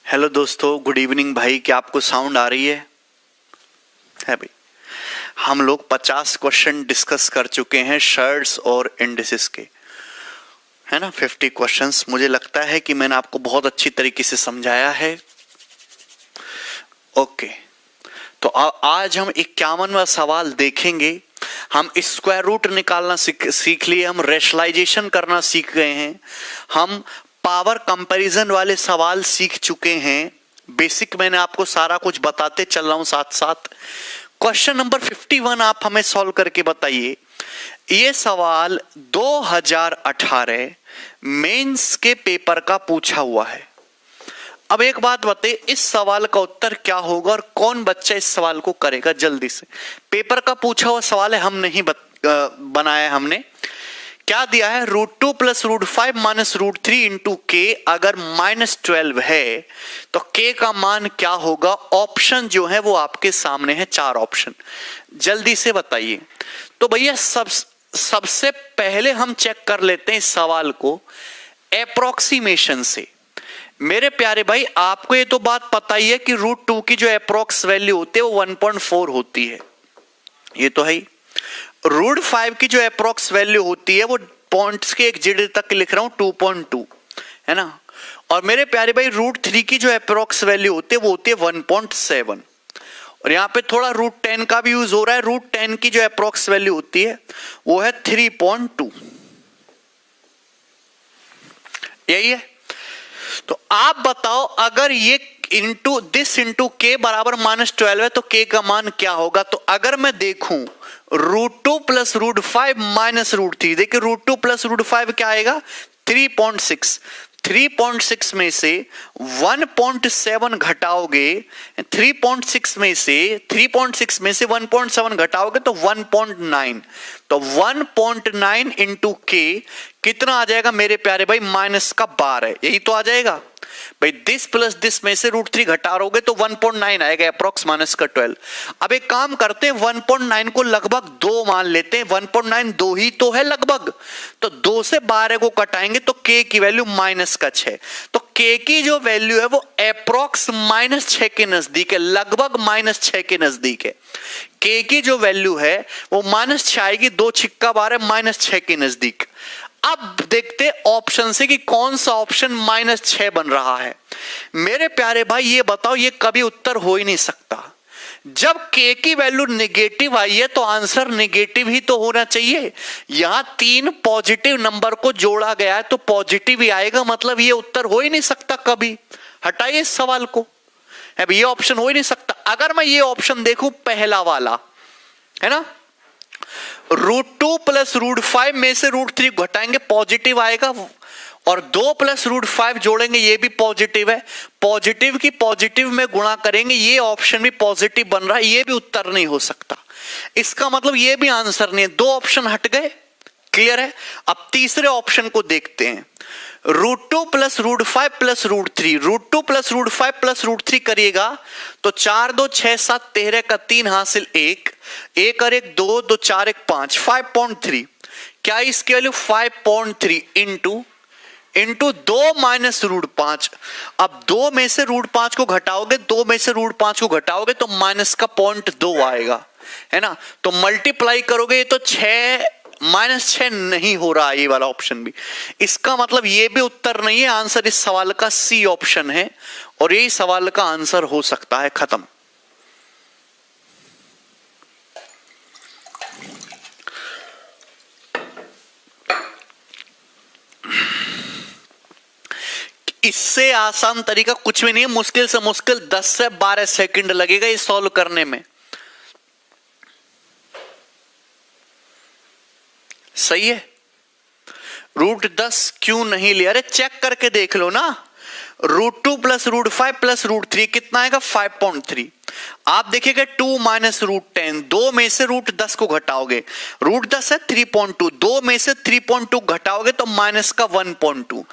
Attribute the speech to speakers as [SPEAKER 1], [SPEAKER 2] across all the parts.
[SPEAKER 1] Hello दोस्तों, good evening भाई। क्या आपको साउंड आ रही है भाई? हम लोग 50 क्वेश्चन डिस्कस कर चुके हैं शर्ट्स और इंडिसेस के, है ना। 50 क्वेश्चंस। मुझे लगता है कि मैंने आपको बहुत अच्छी तरीके से समझाया है। ओके, तो आज हम 51वां सवाल देखेंगे। हम स्क्वायर रूट निकालना सीख लिए, हम रेशनलाइजेशन करना सीख गए हैं, हम पावर कंपैरिजन वाले सवाल सीख चुके हैं। बेसिक मैंने आपको सारा कुछ बताते चल रहा हूं साथ साथ। क्वेश्चन नंबर 51 आप हमें सॉल्व करके बताइए। ये सवाल 2018 मेंस के पेपर का पूछा हुआ है। अब एक बात बताइए, इस सवाल का उत्तर क्या होगा और कौन बच्चा इस सवाल को करेगा? जल्दी से। पेपर का पूछा हुआ सवाल है, हम नहीं बनाया। हमने क्या दिया है? √2 + √5 - √3 इंटू के। अगर -12 है तो के का मान क्या होगा? ऑप्शन जो है वो आपके सामने है, 4 ऑप्शन। जल्दी से बताइए। तो भैया सबसे पहले हम चेक कर लेते हैं इस सवाल को एप्रोक्सीमेशन से। मेरे प्यारे भाई, आपको ये तो बात पता ही है कि √2 की जो अप्रोक्स वैल्यू होती है वो 1.4 होती है, ये तो है ही। √5 की जो अप्रोक्स वैल्यू होती है वो पॉइंट्स के एक जिड तक लिख रहा हूं 2.2, है ना। और मेरे प्यारे भाई √3 की जो अप्रोक्स वैल्यू होती है वो होती है 1.7। और यहां पे थोड़ा √10 का भी यूज हो रहा है। √10 की जो अप्रोक्स वैल्यू होती है वो है 3.2, यही है। तो आप बताओ, अगर ये इंटू के बराबर -12 है तो के का मान क्या होगा? तो अगर मैं देखूं √2 + √5 - √3, देखिए √2 + √5 क्या आएगा? 3.6। 3.6 में से 1.7 घटाओगे, 3.6 में से 1.7 घटाओगे तो 1.9। तो 1.9 इंटू के कितना आ जाएगा मेरे प्यारे भाई? -12, यही तो आ जाएगा भाई। दिस प्लस दिस में से √3 घटाओगे तो 1.9 आएगा, अप्रोक्स -12। अब एक काम करते हैं, 1.9 को लगभग 2 मान लेते हैं। 1.9 2 ही तो है लगभग, तो 2 से 12 को कटाएंगे तो के की वैल्यू -6। तो के की जो वैल्यू है वो अप्रोक्स -6 के नजदीक है, लगभग -6 के नजदीक है। के की जो वैल्यू है वो -6 आएगी, 2 छिक्का 12, -6 के नजदीक। अब देखते ऑप्शन से कि कौन सा ऑप्शन -6 बन रहा है। मेरे प्यारे भाई ये बताओ, ये कभी उत्तर हो ही नहीं सकता। जब के की वैल्यू नेगेटिव आई है तो आंसर नेगेटिव ही तो होना चाहिए। यहां 3 पॉजिटिव नंबर को जोड़ा गया है तो पॉजिटिव ही आएगा, मतलब ये उत्तर हो ही नहीं सकता कभी। हटाइए इस सवाल को, अब ये ऑप्शन हो ही नहीं सकता। अगर मैं ये ऑप्शन देखूं, पहला वाला है ना, √2 + √5 में से √3 घटाएंगे पॉजिटिव आएगा, और 2 + √5 जोड़ेंगे ये भी पॉजिटिव है। पॉजिटिव की पॉजिटिव में गुणा करेंगे, ये ऑप्शन भी पॉजिटिव बन रहा है, ये भी उत्तर नहीं हो सकता। इसका मतलब ये भी आंसर नहीं है। 2 ऑप्शन हट गए, क्लियर है। अब तीसरे ऑप्शन को देखते हैं। √2 + √5 + √3, √2 + √5 + √3 करिएगा तो 4 2 6 7 13 का 3 हासिल 1 और 1 2 2 4 1 5, 5.3। क्या इसकी वैल्यू 5.3 इंटू 2 - √5। अब 2 में से √5 को घटाओगे, 2 में से √5 को घटाओगे तो -0.2 आएगा, है ना। तो मल्टीप्लाई करोगे, ये तो -6 नहीं हो रहा ये वाला ऑप्शन भी। इसका मतलब ये भी उत्तर नहीं है। आंसर इस सवाल का सी ऑप्शन है, और यही सवाल का आंसर हो सकता है। खत्म। इससे आसान तरीका कुछ भी नहीं है। मुश्किल से मुश्किल 10 से 12 सेकंड लगेगा ये सॉल्व करने में। सही है। √10 क्यों नहीं लिया? अरे चेक करके देख लो ना। √2 + √5 + √3 कितना आएगा? 5.3। आप देखिएगा 2 - √10, 2 में से √10 को घटाओगे, √10 है 3.2, 2 में से 3.2 घटाओगे तो -1.2।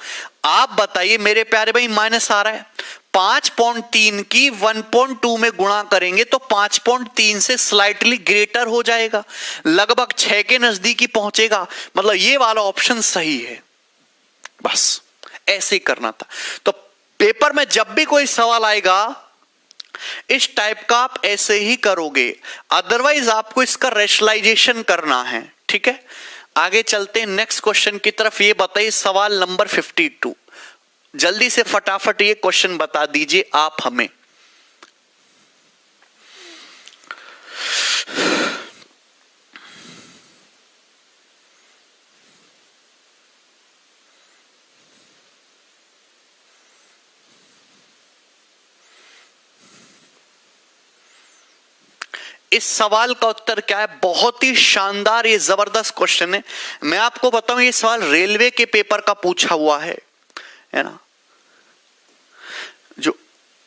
[SPEAKER 1] आप बताइए मेरे प्यारे भाई, माइनस आ रहा है। 5.3 की 1.2 में गुणा करेंगे तो 5.3 से स्लाइटली ग्रेटर हो जाएगा, लगभग 6 के नजदीक ही पहुंचेगा। मतलब ये वाला ऑप्शन सही है। बस ऐसे ही करना था। तो पेपर में जब भी कोई सवाल आएगा इस टाइप का आप ऐसे ही करोगे, अदरवाइज आपको इसका रेशनलाइजेशन करना है। ठीक है, आगे चलते हैं नेक्स्ट क्वेश्चन की तरफ। ये बताइए सवाल नंबर 52, जल्दी से फटाफट ये क्वेश्चन बता दीजिए आप हमें। इस सवाल का उत्तर क्या है? बहुत ही शानदार, ये जबरदस्त क्वेश्चन है। मैं आपको बताऊं ये सवाल रेलवे के पेपर का पूछा हुआ है ना, जो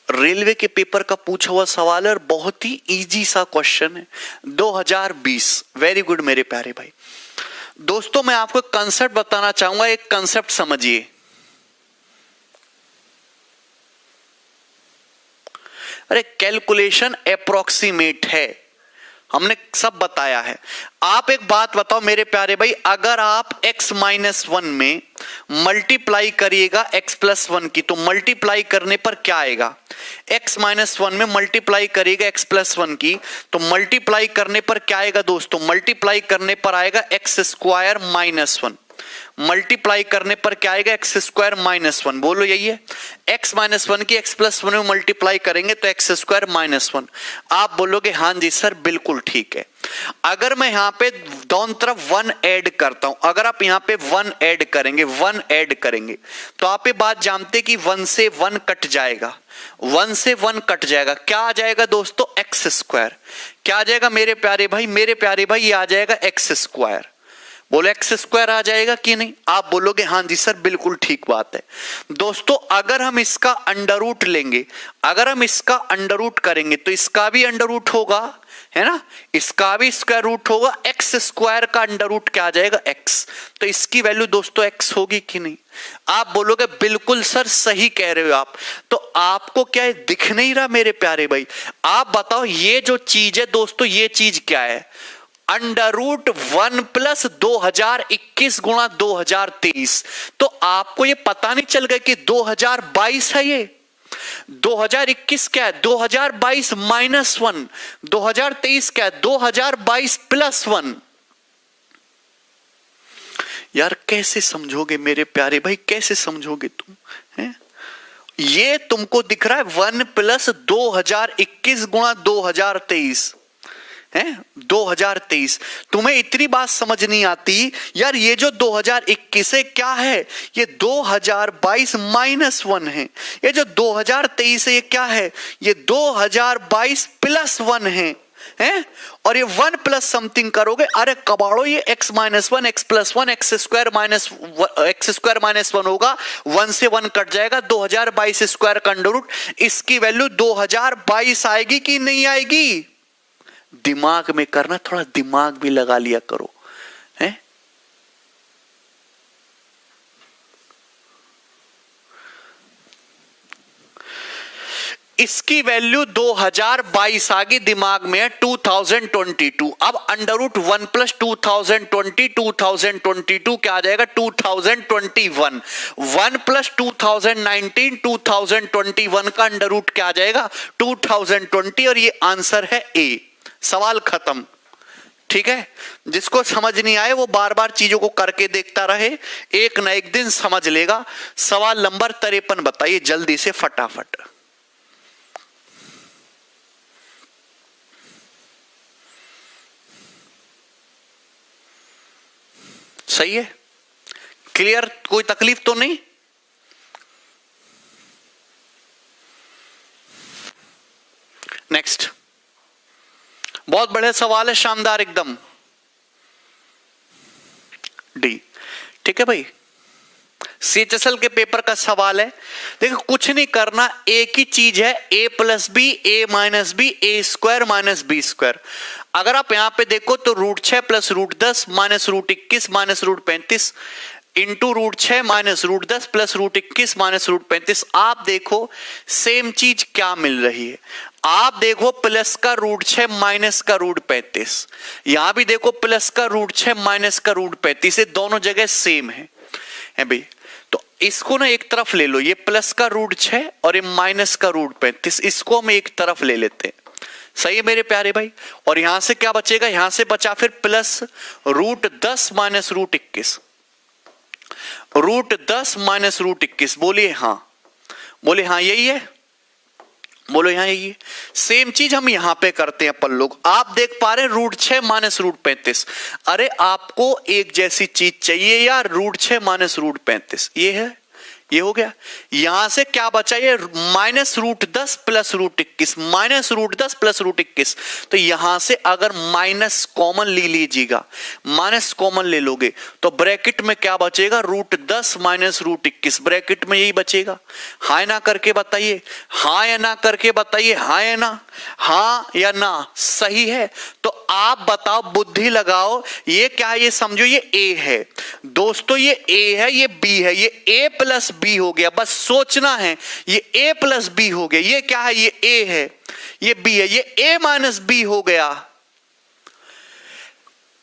[SPEAKER 1] रेलवे के पेपर का पूछा हुआ सवाल है और बहुत ही इजी सा क्वेश्चन है। 2020, वेरी गुड मेरे प्यारे भाई। दोस्तों मैं आपको कंसेप्ट बताना चाहूंगा, एक कंसेप्ट समझिए। अरे कैलकुलेशन अप्रोक्सीमेट है, हमने सब बताया है। आप एक बात बताओ मेरे प्यारे भाई, अगर आप x-1 में मल्टीप्लाई करिएगा x+1 की, तो मल्टीप्लाई करने पर क्या आएगा? x-1 में मल्टीप्लाई करिएगा x+1 की, तो मल्टीप्लाई करने पर क्या आएगा दोस्तों? मल्टीप्लाई करने पर आएगा x² - 1। मल्टीप्लाई करने पर क्या आएगा? x² - 1। बोलो यही है, x-1 की x+1 में मल्टीप्लाई करेंगे तो x² - 1। आप बोलोगे हाँ जी सर बिल्कुल ठीक है। अगर मैं यहां पे दोनों तरफ 1 ऐड करता हूं, अगर आप यहां पे 1 ऐड करेंगे तो आप ये बात जानते कि 1 से 1 कट जाएगा, 1 से 1 कट जाएगा। क्या आ जाएगा दोस्तों? x²। क्या आ जाएगा मेरे प्यारे भाई? ये आ जाएगा x²। बोले x² आ जाएगा कि नहीं? आप बोलोगे हाँ जी सर बिल्कुल ठीक बात है। दोस्तों अगर हम इसका अंडर रूट लेंगे, अगर हम इसका अंडर रूट करेंगे तो इसका भी अंडर रूट होगा, है ना, इसका भी स्क्वायर रूट होगा। x² का अंडर रूट क्या आ जाएगा? x। तो इसकी वैल्यू दोस्तों x होगी कि नहीं? आप बोलोगे बिल्कुल सर सही कह रहे हो आप। तो आपको क्या है, दिख नहीं रहा मेरे प्यारे भाई? आप बताओ ये जो चीज है दोस्तों, ये चीज क्या है? अंडर रूट 1 + 2021 गुणा 2023। तो आपको ये पता नहीं चल गया कि 2022 है ये? 2021 क्या है? 2022 - 1। 2023 क्या है? 2022 + 1। यार कैसे समझोगे मेरे प्यारे भाई, कैसे समझोगे तुम? हैं? ये तुमको दिख रहा है 1 + 2021 गुणा 2023 है 2023। तुम्हें इतनी बात समझ नहीं आती यार, ये जो 2021 है क्या है? ये 2022 - 1 है। ये जो 2023 है ये क्या है? ये 2022 + 1 है। और ये 1 प्लस समथिंग करोगे, अरे कबाड़ो ये x - 1 x+1 x² - 1 होगा, 1 से 1 कट जाएगा, 2022 स्क्वायर का अंडर रूट। इसकी वैल्यू 2022 आएगी कि नहीं आएगी? दिमाग में करना, थोड़ा दिमाग भी लगा लिया करो, हैं? इसकी वैल्यू 2022 आ गई, दिमाग में है 2022। अब अंडर रूट 1 + 2022 क्या आ जाएगा? 2021। 1 + 2019 2021 का अंडर रूट क्या आ जाएगा? 2020। और ये आंसर है ए। सवाल खत्म। ठीक है, जिसको समझ नहीं आए वो बार बार चीजों को करके देखता रहे, एक ना एक दिन समझ लेगा। सवाल नंबर 53 बताइए जल्दी से फटाफट। सही है, क्लियर, कोई तकलीफ तो नहीं? नेक्स्ट, बहुत बड़े सवाल है, शानदार एकदम। डी, ठीक है भाई, CHSL के पेपर का सवाल है। देखो कुछ नहीं करना, एक ही चीज है, a + b a - b a² - b²। अगर आप यहां पे देखो तो √6 + √10 - √21 - √35 इंटू √6 - √10 + √21 - √35। आप देखो सेम चीज क्या मिल रही है। आप देखो प्लस का √6 माइनस का √35, यहां भी देखो प्लस का √6 माइनस का √35, दोनों जगह सेम है भाई। तो इसको ना एक तरफ ले लो, ये प्लस का रूट 6 और ये माइनस का रूट 35, इसको हम एक तरफ ले लेते हैं। सही है मेरे प्यारे भाई। और यहां से क्या बचेगा, यहां से बचा फिर plus root 10 minus root 21, root 10 minus root 21। बोलिए हाँ, बोले हाँ यही है, बोलो यहां यही है। सेम चीज हम यहां पे करते हैं अपन लोग। आप देख पा रहे हैं रूट 6 माइनस रूट 35। अरे आपको एक जैसी चीज चाहिए यार, रूट 6 माइनस रूट 35 ये है, ये हो गया। यहां से क्या बचा, ये minus root 10 plus root 21, minus root 10 plus root 21। तो यहां से अगर माइनस कॉमन ले लीजिएगा, माइनस कॉमन ले लोगे तो ब्रैकेट में क्या बचेगा, रूट 10 माइनस रूट 21, ब्रैकेट में यही बचेगा। हाँ ना करके बताइए, हाँ या ना करके बताइए, हाँ या ना, हाँ या ना, सही है। तो आप बताओ, बुद्धि लगाओ, ये क्या है, ये समझो ये ए है दोस्तों, ये ए है, ये बी है, ये ए प्लस बी हो गया। बस सोचना है, ये ए प्लस बी हो गया। ये क्या है, ये ए है, ये बी है, ये ए माइनस बी हो गया।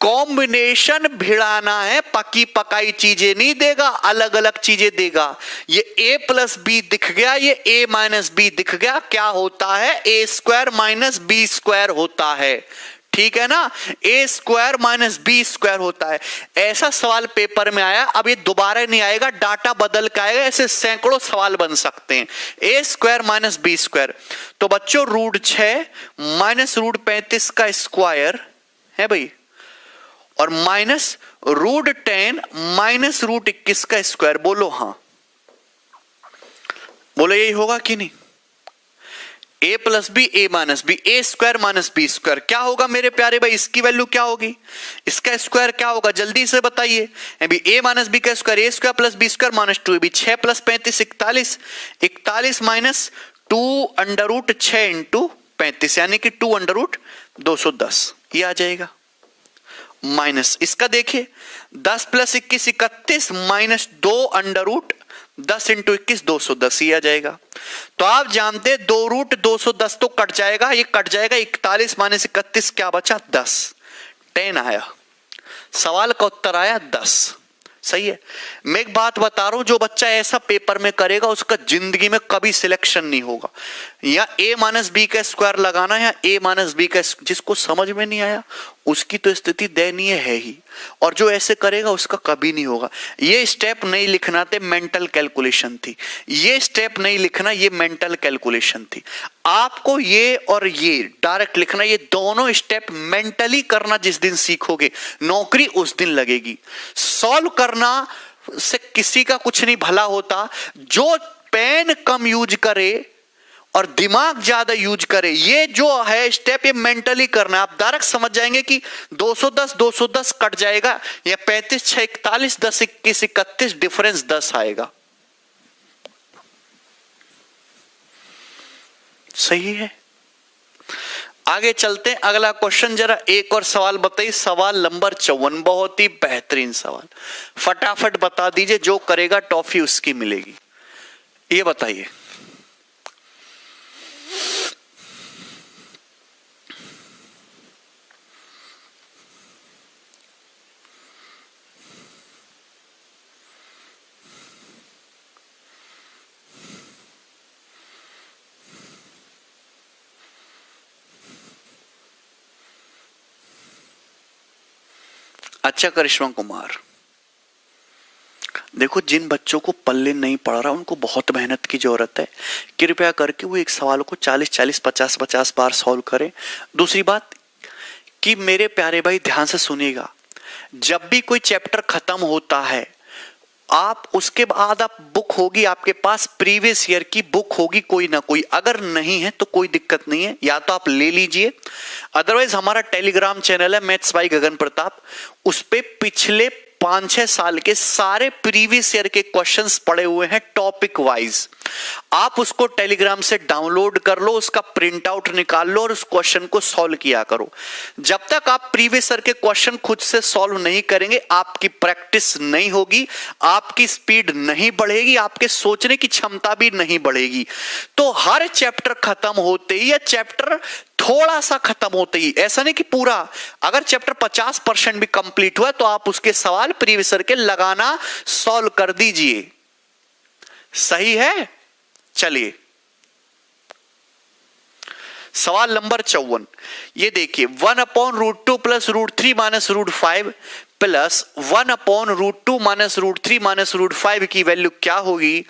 [SPEAKER 1] कॉम्बिनेशन भिड़ाना है, पकी पकाई चीजें नहीं देगा, अलग अलग चीजें देगा। ये a प्लस बी दिख गया, ये a माइनस बी दिख गया, क्या होता है, ए स्क्वायर माइनस बी स्क्वायर होता है। ठीक है ना, ए स्क्वायर माइनस बी स्क्वायर होता है। ऐसा सवाल पेपर में आया, अब ये दोबारा नहीं आएगा, डाटा बदल के आएगा। ऐसे सैकड़ों सवाल बन सकते हैं। ए स्क्वायर माइनस बी स्क्वायर, तो बच्चों रूट 6 माइनस रूट 35 का स्क्वायर है भाई, और माइनस रूट 10 माइनस रूट 21 का स्क्वायर। बोलो हाँ, बोलो यही होगा कि नहीं, ए plus b, a minus b, a square minus b square. क्या होगा मेरे प्यारे भाई, इसकी वैल्यू क्या होगी, इसका स्क्वायर क्या होगा, जल्दी से बताइए। अभी ए माइनस बी का square, a square plus b square minus 2, अभी 6 plus 35 41, 41 minus 2 under root 6 into 35, यानी कि 2 अंडर रूट 210, ये आ जाएगा। माइनस इसका देखिए 10 plus 21 31 minus 2 under root 10 into 21 210, ही आ जाएगा। तो आप जानते हैं 2 रूट 210 तो कट जाएगा, ये कट जाएगा। 41 माइनस 31 क्या बचा, 10, 10 आया। सवाल का उत्तर आया 10। सही है। मैं एक बात बता रहा हूं, जो बच्चा ऐसा पेपर में करेगा उसका जिंदगी में कभी सिलेक्शन नहीं होगा। या ए माइनस बी का स्क्वायर लगाना, या ए माइनस बी का, जिसको समझ में नहीं आया उसकी तो स्थिति दयनीय है ही, और जो ऐसे करेगा उसका कभी नहीं होगा। ये स्टेप नहीं लिखना थे, मेंटल कैलकुलेशन थी। ये स्टेप नहीं लिखना, ये मेंटल कैलकुलेशन थी। आपको ये और ये डायरेक्ट लिखना, ये दोनों स्टेप मेंटली करना जिस दिन सीखोगे, नौकरी उस दिन लगेगी। सॉल्व करना से किसी का कुछ नहीं भला होता। जो पेन कम यूज करे और दिमाग ज्यादा यूज करे, ये जो है स्टेप, ये मेंटली करना। आप डायरेक्ट समझ जाएंगे कि 210 कट जाएगा, या 35 6 41 10 21 31 डिफरेंस 10 आएगा। सही है। आगे चलते हैं, अगला क्वेश्चन। जरा एक और सवाल बताइए, सवाल नंबर 54, बहुत ही बेहतरीन सवाल, फटाफट बता दीजिए। जो करेगा टॉफी उसकी मिलेगी। ये बताइए, अच्छा करिश्मा कुमार, देखो जिन बच्चों को पल्ले नहीं पड़ रहा उनको बहुत मेहनत की जरूरत है। कृपया करके वो एक सवाल को 40 50 बार सॉल्व करें। दूसरी बात कि मेरे प्यारे भाई ध्यान से सुनिएगा, जब भी कोई चैप्टर खत्म होता है, आप उसके बाद आप बुक होगी आपके पास, प्रीवियस ईयर की बुक होगी कोई ना कोई। अगर नहीं है तो कोई दिक्कत नहीं है, या तो आप ले लीजिए, अदरवाइज हमारा टेलीग्राम चैनल है मैथ्स बाय गगन प्रताप, उस पे पिछले 5-6 साल के सारे प्रीवियस ईयर के क्वेश्चंस पड़े हुए हैं टॉपिक वाइज। आप उसको टेलीग्राम से डाउनलोड कर लो, उसका प्रिंट आउट निकाल लो और उस क्वेश्चन को सॉल्व किया करो। जब तक आप प्रीवियस ईयर के क्वेश्चन खुद से सॉल्व नहीं करेंगे, आपकी प्रैक्टिस नहीं होगी, आपकी स्पीड नहीं बढ़ेगी, आपके सोचने की क्षमता भी नहीं बढ़ेगी। तो हर चैप्टर खत्म होते ही, या चैप्टर थोड़ा सा खत्म होते ही, ऐसा नहीं कि पूरा, अगर चैप्टर 50% भी कंप्लीट हुआ तो आप उसके सवाल प्रीवियस ईयर के लगाना, सॉल्व कर दीजिए। सही है। चलिए सवाल नंबर 54, ये देखिए 1/√2 plus √3 minus √5 plus 1/√2 minus √3 minus √5 की वैल्यू क्या होगी।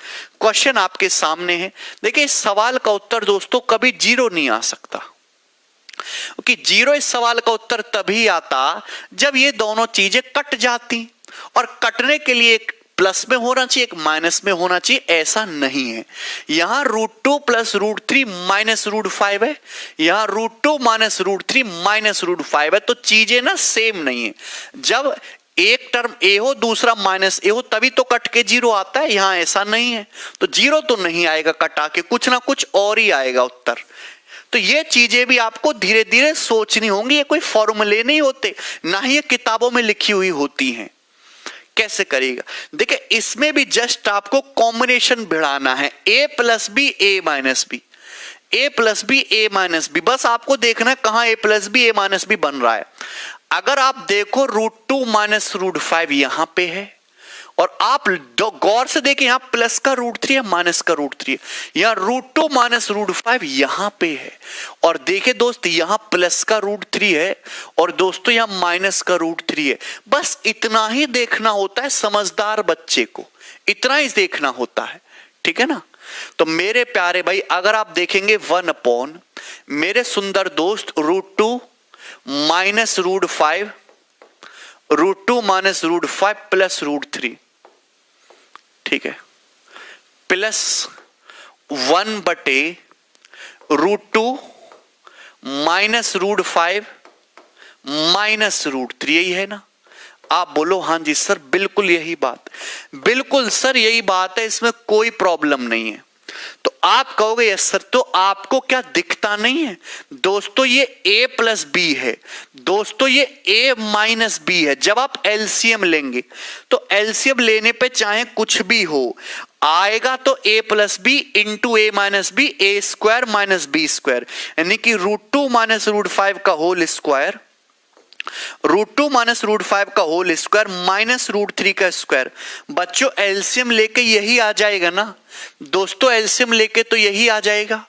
[SPEAKER 1] क्वेश्चन आपके सामने है। देखिए इस सवाल का उत्तर दोस्तों कभी 0 नहीं आ सकता, क्योंकि 0 इस सवाल का उत्तर तभी आता जब ये दोनों चीजें कट जाती, और कटने के लिए एक प्लस में होना चाहिए एक माइनस में होना चाहिए, ऐसा नहीं है। यहां √2 प्लस √3 माइनस √5 है, यहां √2 माइनस √3 माइनस √5 है, तो चीजें ना सेम नहीं है। जब एक टर्म ए हो दूसरा माइनस ए हो तभी तो कट के 0 आता है, यहां ऐसा नहीं है, तो 0 तो नहीं आएगा कटा के, कुछ ना कुछ और ही आएगा उत्तर। तो ये चीजें भी आपको धीरे धीरे सोचनी होंगी, ये कोई फॉर्मूले नहीं होते, ना ही ये किताबों में लिखी हुई होती हैं। कैसे करेगा, देखिए इसमें भी जस्ट आपको कॉम्बिनेशन भिड़ाना है, a plus b a minus b, a plus b a minus b, बस आपको देखना है कहां a plus b a minus b बन रहा है। अगर आप देखो √2 माइनस √5 यहां पे है, और आप गौर से देखिए यहां प्लस का √3 है माइनस का √3 है, यहां √2 माइनस √5 यहां पे है, और देखिए दोस्त यहां प्लस का √3 है और दोस्तों यहां माइनस का √3 है। बस इतना ही देखना होता है समझदार बच्चे को, इतना ही देखना होता है, ठीक है ना। तो मेरे प्यारे भाई अगर आप देखेंगे 1/, मेरे सुंदर दोस्त √2 माइनस √5, √2 माइनस √5 प्लस √3, ठीक है, प्लस 1/√2 माइनस √5 माइनस √3, यही है ना। आप बोलो हाँ जी सर बिल्कुल यही बात, बिल्कुल सर यही बात है, इसमें कोई प्रॉब्लम नहीं है। तो आप कहोगे यस सर, तो आपको क्या दिखता नहीं है दोस्तों, ये a प्लस बी है दोस्तों, ये a माइनस बी है। जब आप एलसीएम लेंगे तो एलसीएम लेने पे चाहे कुछ भी हो आएगा, तो a plus b into a minus b, a square minus b square, यानी कि √2 माइनस √5 का होल स्क्वायर, √2 माइनस √5 का होल स्क्वायर माइनस √3 का स्क्वायर। बच्चों एलसीएम लेके यही आ जाएगा ना दोस्तों, एलसीएम लेके तो यही आ जाएगा।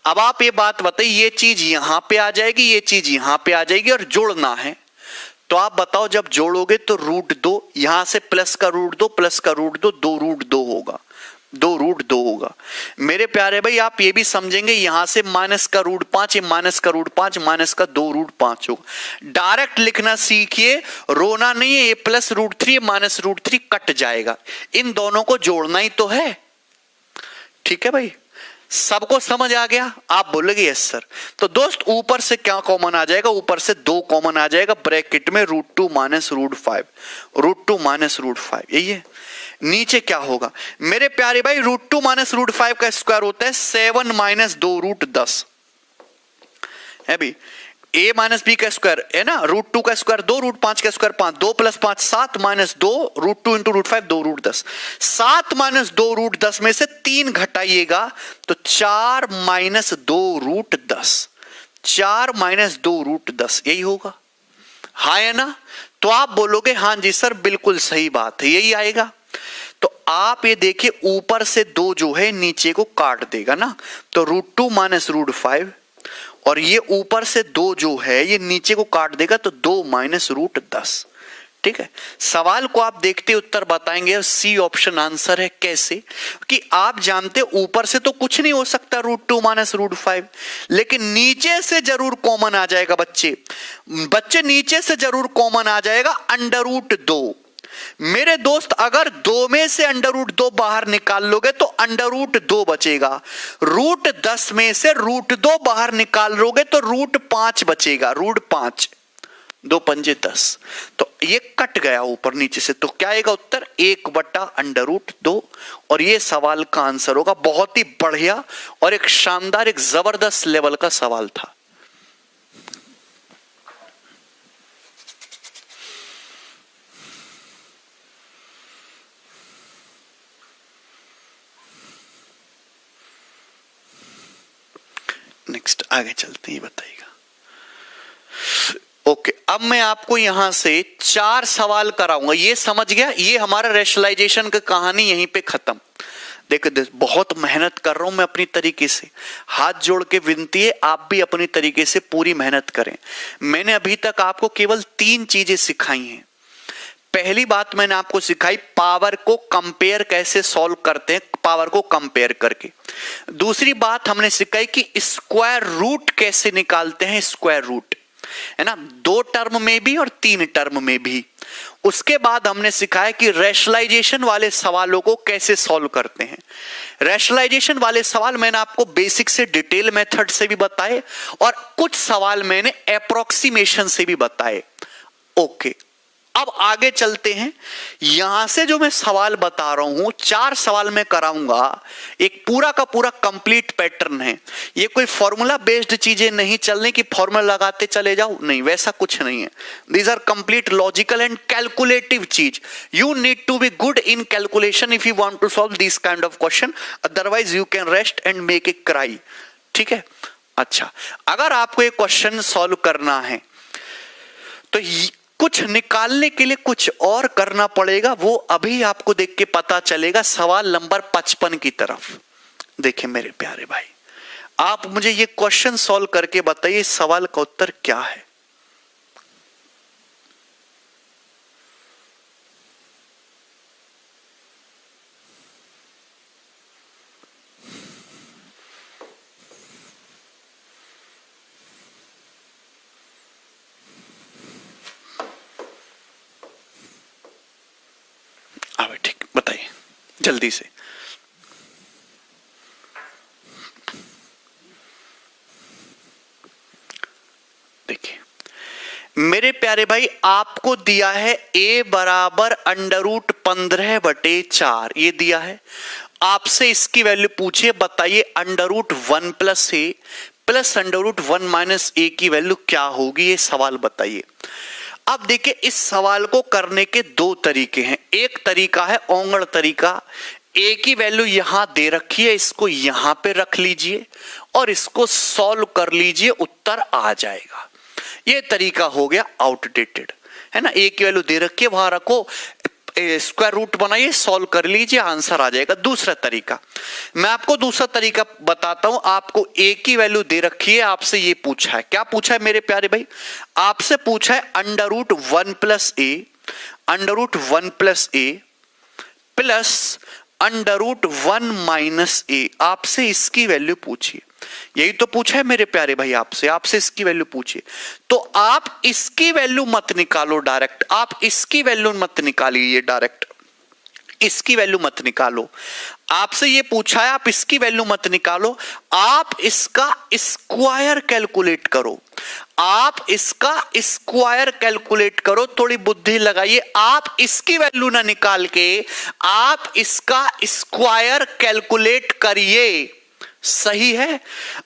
[SPEAKER 1] अब आप ये बात बताइए, ये चीज यहां पे आ जाएगी, ये चीज यहां पे आ जाएगी, और जोड़ना है तो आप बताओ जब जोड़ोगे तो √2, यहां से प्लस का √2 प्लस का √2 2√2 होगा, 2√2 होगा। मेरे प्यारे भाई आप ये भी समझेंगे यहां से माइनस का √5, ये माइनस का √5 माइनस का 2√5 होगा। डायरेक्ट लिखना सीखिए, रोना नहीं है, ये प्लस √3 माइनस √3 कट जाएगा, इन दोनों को जोड़ना ही तो है, ठीक है भाई। सबको समझ आ गया, आप बोलोगे यस सर। तो दोस्त ऊपर से क्या कॉमन आ जाएगा, ऊपर से 2 कॉमन आ जाएगा, ब्रैकेट में √2 माइनस √5, √2 माइनस √5, यही है। नीचे क्या होगा मेरे प्यारे भाई, √2 माइनस √5 का स्क्वायर होता है 7 माइनस 2√10 है भाई, a माइनस बी का स्क्वायर है ना, √2 का स्क्वायर 2, √5 का square 5, 2 plus 5 7 minus 2, √2 into √5 2√10, 7 minus 2√10 में से 3 घटाइएगा तो 4 माइनस 2√10, 4 माइनस 2√10 यही होगा, हाँ है ना। तो आप बोलोगे हाँ जी सर बिल्कुल सही बात है, यही आएगा। तो आप ये देखिए ऊपर से 2 जो है नीचे को काट देगा ना, तो √2 माइनस √5, और ये ऊपर से 2 जो है ये नीचे को काट देगा तो 2 माइनस √10, ठीक है। सवाल को आप देखते उत्तर बताएंगे, सी ऑप्शन आंसर है। कैसे कि आप जानते ऊपर से तो कुछ नहीं हो सकता √2 माइनस √5, लेकिन नीचे से जरूर कॉमन आ जाएगा बच्चे नीचे से जरूर कॉमन आ जाएगा √2। मेरे दोस्त अगर 2 में से √2 बाहर निकाल लोगे तो √2 बचेगा, √10 में से √2 बाहर निकाल लोगे तो √5 बचेगा, √5, 2 पंजे 10, तो ये कट गया ऊपर नीचे से, तो क्या आएगा उत्तर 1/√2, और ये सवाल का आंसर होगा। बहुत ही बढ़िया और एक शानदार एक जबरदस्त लेवल का सवाल था। नेक्स्ट आगे चलते हैं, बताइएगा। ओके, अब मैं आपको यहां से 4 सवाल कराऊंगा, ये समझ गया, ये हमारा रेशनलाइजेशन की कहानी यहीं पे खत्म। देखो बहुत मेहनत कर रहा हूं मैं अपनी तरीके से, हाथ जोड़ के विनती है आप भी अपनी तरीके से पूरी मेहनत करें। मैंने अभी तक आपको केवल 3 चीजें सिखाई हैं। पहली बात मैंने आपको सिखाई पावर को कंपेयर कैसे सॉल्व करते हैं, पावर को कंपेयर करके। दूसरी बात हमने सिखाई कि स्क्वायर रूट कैसे निकालते हैं, स्क्वायर रूट, है ना, 2 टर्म में भी और 3 टर्म में भी। उसके बाद हमने सिखाया कि रैशनलाइजेशन वाले सवालों को कैसे सॉल्व करते हैं। रैशनलाइजेशन वाले सवाल मैंने आपको बेसिक से डिटेल मेथड से भी बताए और कुछ सवाल मैंने अप्रोक्सीमेशन से भी बताए। ओके, अब आगे चलते हैं। यहां से जो मैं सवाल बता रहा हूं 4 सवाल मैं कराऊंगा, एक पूरा का पूरा कंप्लीट पैटर्न है। ये कोई फॉर्मूला बेस्ड चीजें नहीं चलने की फॉर्मूला लगाते चले जाओ, नहीं, वैसा कुछ नहीं है। These are complete logical and calculative चीज। You need to be good in calculation if you want to solve this kind of question, otherwise you can rest and make a cry. ठीक है, अच्छा, अगर आपको एक क्वेश्चन सॉल्व करना है तो कुछ निकालने के लिए कुछ और करना पड़ेगा, वो अभी आपको देख के पता चलेगा। सवाल नंबर 55 की तरफ देखिए मेरे प्यारे भाई, आप मुझे ये क्वेश्चन सॉल्व करके बताइए इस सवाल का उत्तर क्या है। ठीक, बताइए जल्दी से। देखिए मेरे प्यारे भाई, आपको दिया है a बराबर √15/4, ये दिया है। आपसे इसकी वैल्यू पूछिए, बताइए √1 + a प्लस √1 - a की वैल्यू क्या होगी, ये सवाल बताइए। अब देखिए इस सवाल को करने के 2 तरीके हैं। एक तरीका है औंगड़ तरीका, a की वैल्यू यहां दे रखी है, इसको यहां पे रख लीजिए और इसको सॉल्व कर लीजिए, उत्तर आ जाएगा। ये तरीका हो गया आउटडेटेड, है ना। a की वैल्यू दे रखी है, वहां रखो, स्क्वायर रूट बनाइए, सॉल्व कर लीजिए, आंसर आ जाएगा। दूसरा तरीका, मैं आपको दूसरा तरीका बताता हूं। आपको a की वैल्यू दे रखी है, आपसे ये पूछा है, क्या पूछा है मेरे प्यारे भाई, आपसे पूछा है √1 + a, √1 + a प्लस √1 - a, आपसे इसकी वैल्यू पूछिए। यही तो पूछा है मेरे प्यारे भाई, आपसे इसकी वैल्यू पूछिए। तो आप इसकी वैल्यू मत निकालो डायरेक्ट, आप इसकी वैल्यू मत निकालिए डायरेक्ट, इसकी वैल्यू मत निकालो। आपसे ये पूछा है, आप इसकी वैल्यू मत निकालो, आप इसका स्क्वायर कैलकुलेट करो, आप इसका स्क्वायर कैलकुलेट करो। थोड़ी बुद्धि लगाइए, आप इसकी वैल्यू ना निकाल के आप इसका स्क्वायर कैलकुलेट करिए। सही है,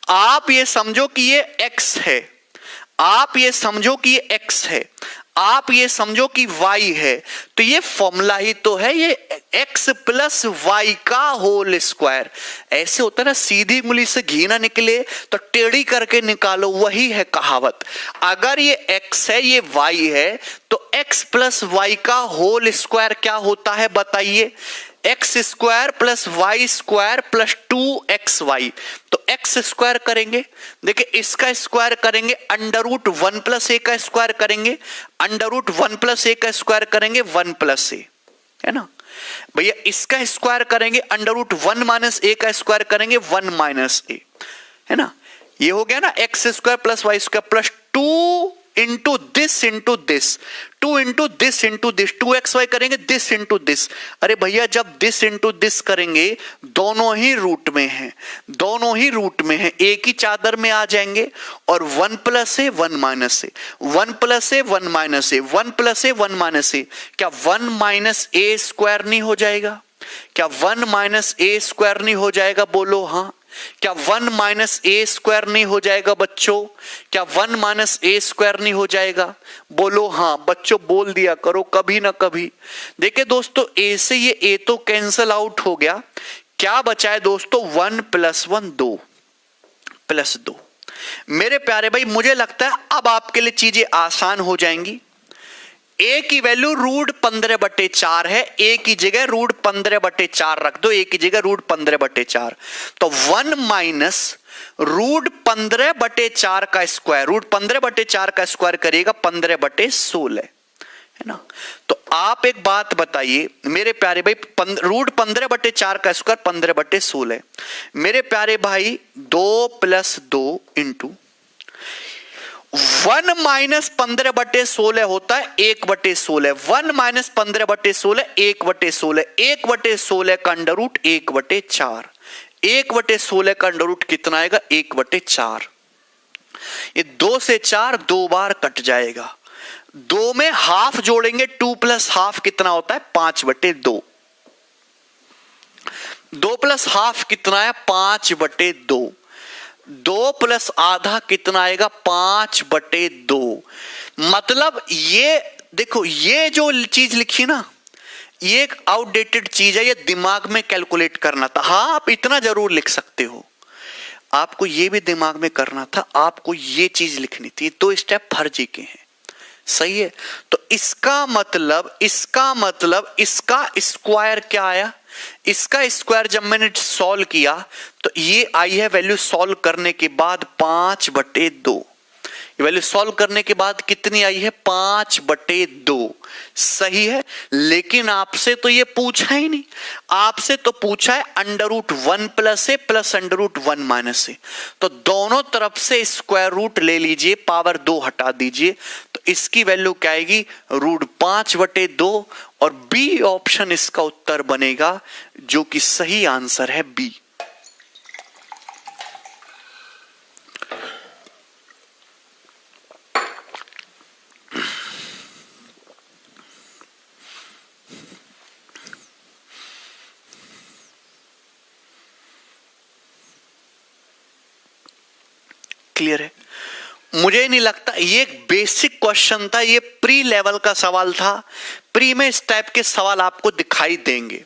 [SPEAKER 1] आप ये समझो कि ये x है, आप ये समझो कि ये x है, आप ये समझो कि y है, तो ये फॉर्मूला ही तो है, ये x + y का होल स्क्वायर। ऐसे होता है ना, सीधी उंगली से घी ना निकले तो टेढ़ी करके निकालो, वही है कहावत। अगर ये x है, ये y है, तो x + y का होल स्क्वायर क्या होता है बताइए, x² + y² + 2xy। तो x स्क्वायर करेंगे, देखिए इसका स्क्वायर करेंगे, √1 + a का स्क्वायर करेंगे, √1 + a का स्क्वायर करेंगे, 1 + a, है ना भैया। इसका स्क्वायर करेंगे, √1 - a का स्क्वायर करेंगे, 1 - a, है ना। ये हो गया ना x² + y² + 2 into this into this, 2 into this into this, 2xy करेंगे, this into this। अरे भैया जब this into this करेंगे दोनों ही रूट में हैं, दोनों ही रूट में हैं, एक ही चादर में आ जाएंगे। और 1 + a 1 - a, 1 + a 1 - a, 1 + a 1 - a, क्या 1 - a² नहीं हो जाएगा, क्या 1 - a² नहीं हो जाएगा, बोलो हाँ। क्या 1 - a² नहीं हो जाएगा बच्चों, क्या 1 - a² नहीं हो जाएगा, बोलो हाँ। बच्चों बोल दिया करो कभी ना कभी। देखिए दोस्तों, a से ये a तो कैंसल आउट हो गया, क्या बचा है दोस्तों, 1 + 1 2 + 2। मेरे प्यारे भाई मुझे लगता है अब आपके लिए चीजें आसान हो जाएंगी। ए की वैल्यू √15/4 है, ए की जगह √15/4 रख दो, ए की जगह √15/4। तो 1 माइनस √15/4 का स्क्वायर, √15/4 का स्क्वायर करिएगा 15/16 है ना। तो आप एक बात बताइए मेरे प्यारे भाई, √15/4 का स्क्वायर 15/16। मेरे प्यारे भाई 2 + 2 इंटू 1 माइनस 15/16 होता है 1/16। 1 माइनस 15/16 1/16। 1/16 का अंडर रूट 1/4। 1/16 का अंडर रूट कितना आएगा? 1/4। ये 2 से 4 2 बार कट जाएगा। 2 में हाफ जोड़ेंगे, 2 + हाफ कितना होता है? 5/2। 2 + हाफ कितना है? 5/2। 2 + आधा कितना आएगा? 5/2। मतलब ये देखो, ये जो चीज लिखी ना, ये एक आउटडेटेड चीज है, ये दिमाग में कैलकुलेट करना था। हाँ, आप इतना जरूर लिख सकते हो, आपको ये भी दिमाग में करना था, आपको ये चीज लिखनी थी। 2 स्टेप फर्जी के हैं, सही है। तो इसका मतलब इसका स्क्वायर क्या आया? इसका स्क्वायर जब मैंने सॉल्व किया तो ये आई है वैल्यू सॉल्व करने के बाद 5/2। वैल्यू सॉल्व करने के बाद कितनी आई है? 5/2। सही है, लेकिन आपसे तो ये पूछा ही नहीं। आपसे तो पूछा है √1 + a प्लस √1 - a। तो दोनों तरफ से स्क्वायर रूट ले लीजिए, पावर 2 हटा दीजिए, तो इसकी वैल्यू क्या आएगी? √5/2। और बी ऑप्शन इसका उत्तर बनेगा, जो कि सही आंसर है बी। क्लियर है? मुझे नहीं लगता, ये एक बेसिक क्वेश्चन था, ये प्री लेवल का सवाल था। प्री में इस टाइप के सवाल आपको दिखाई देंगे।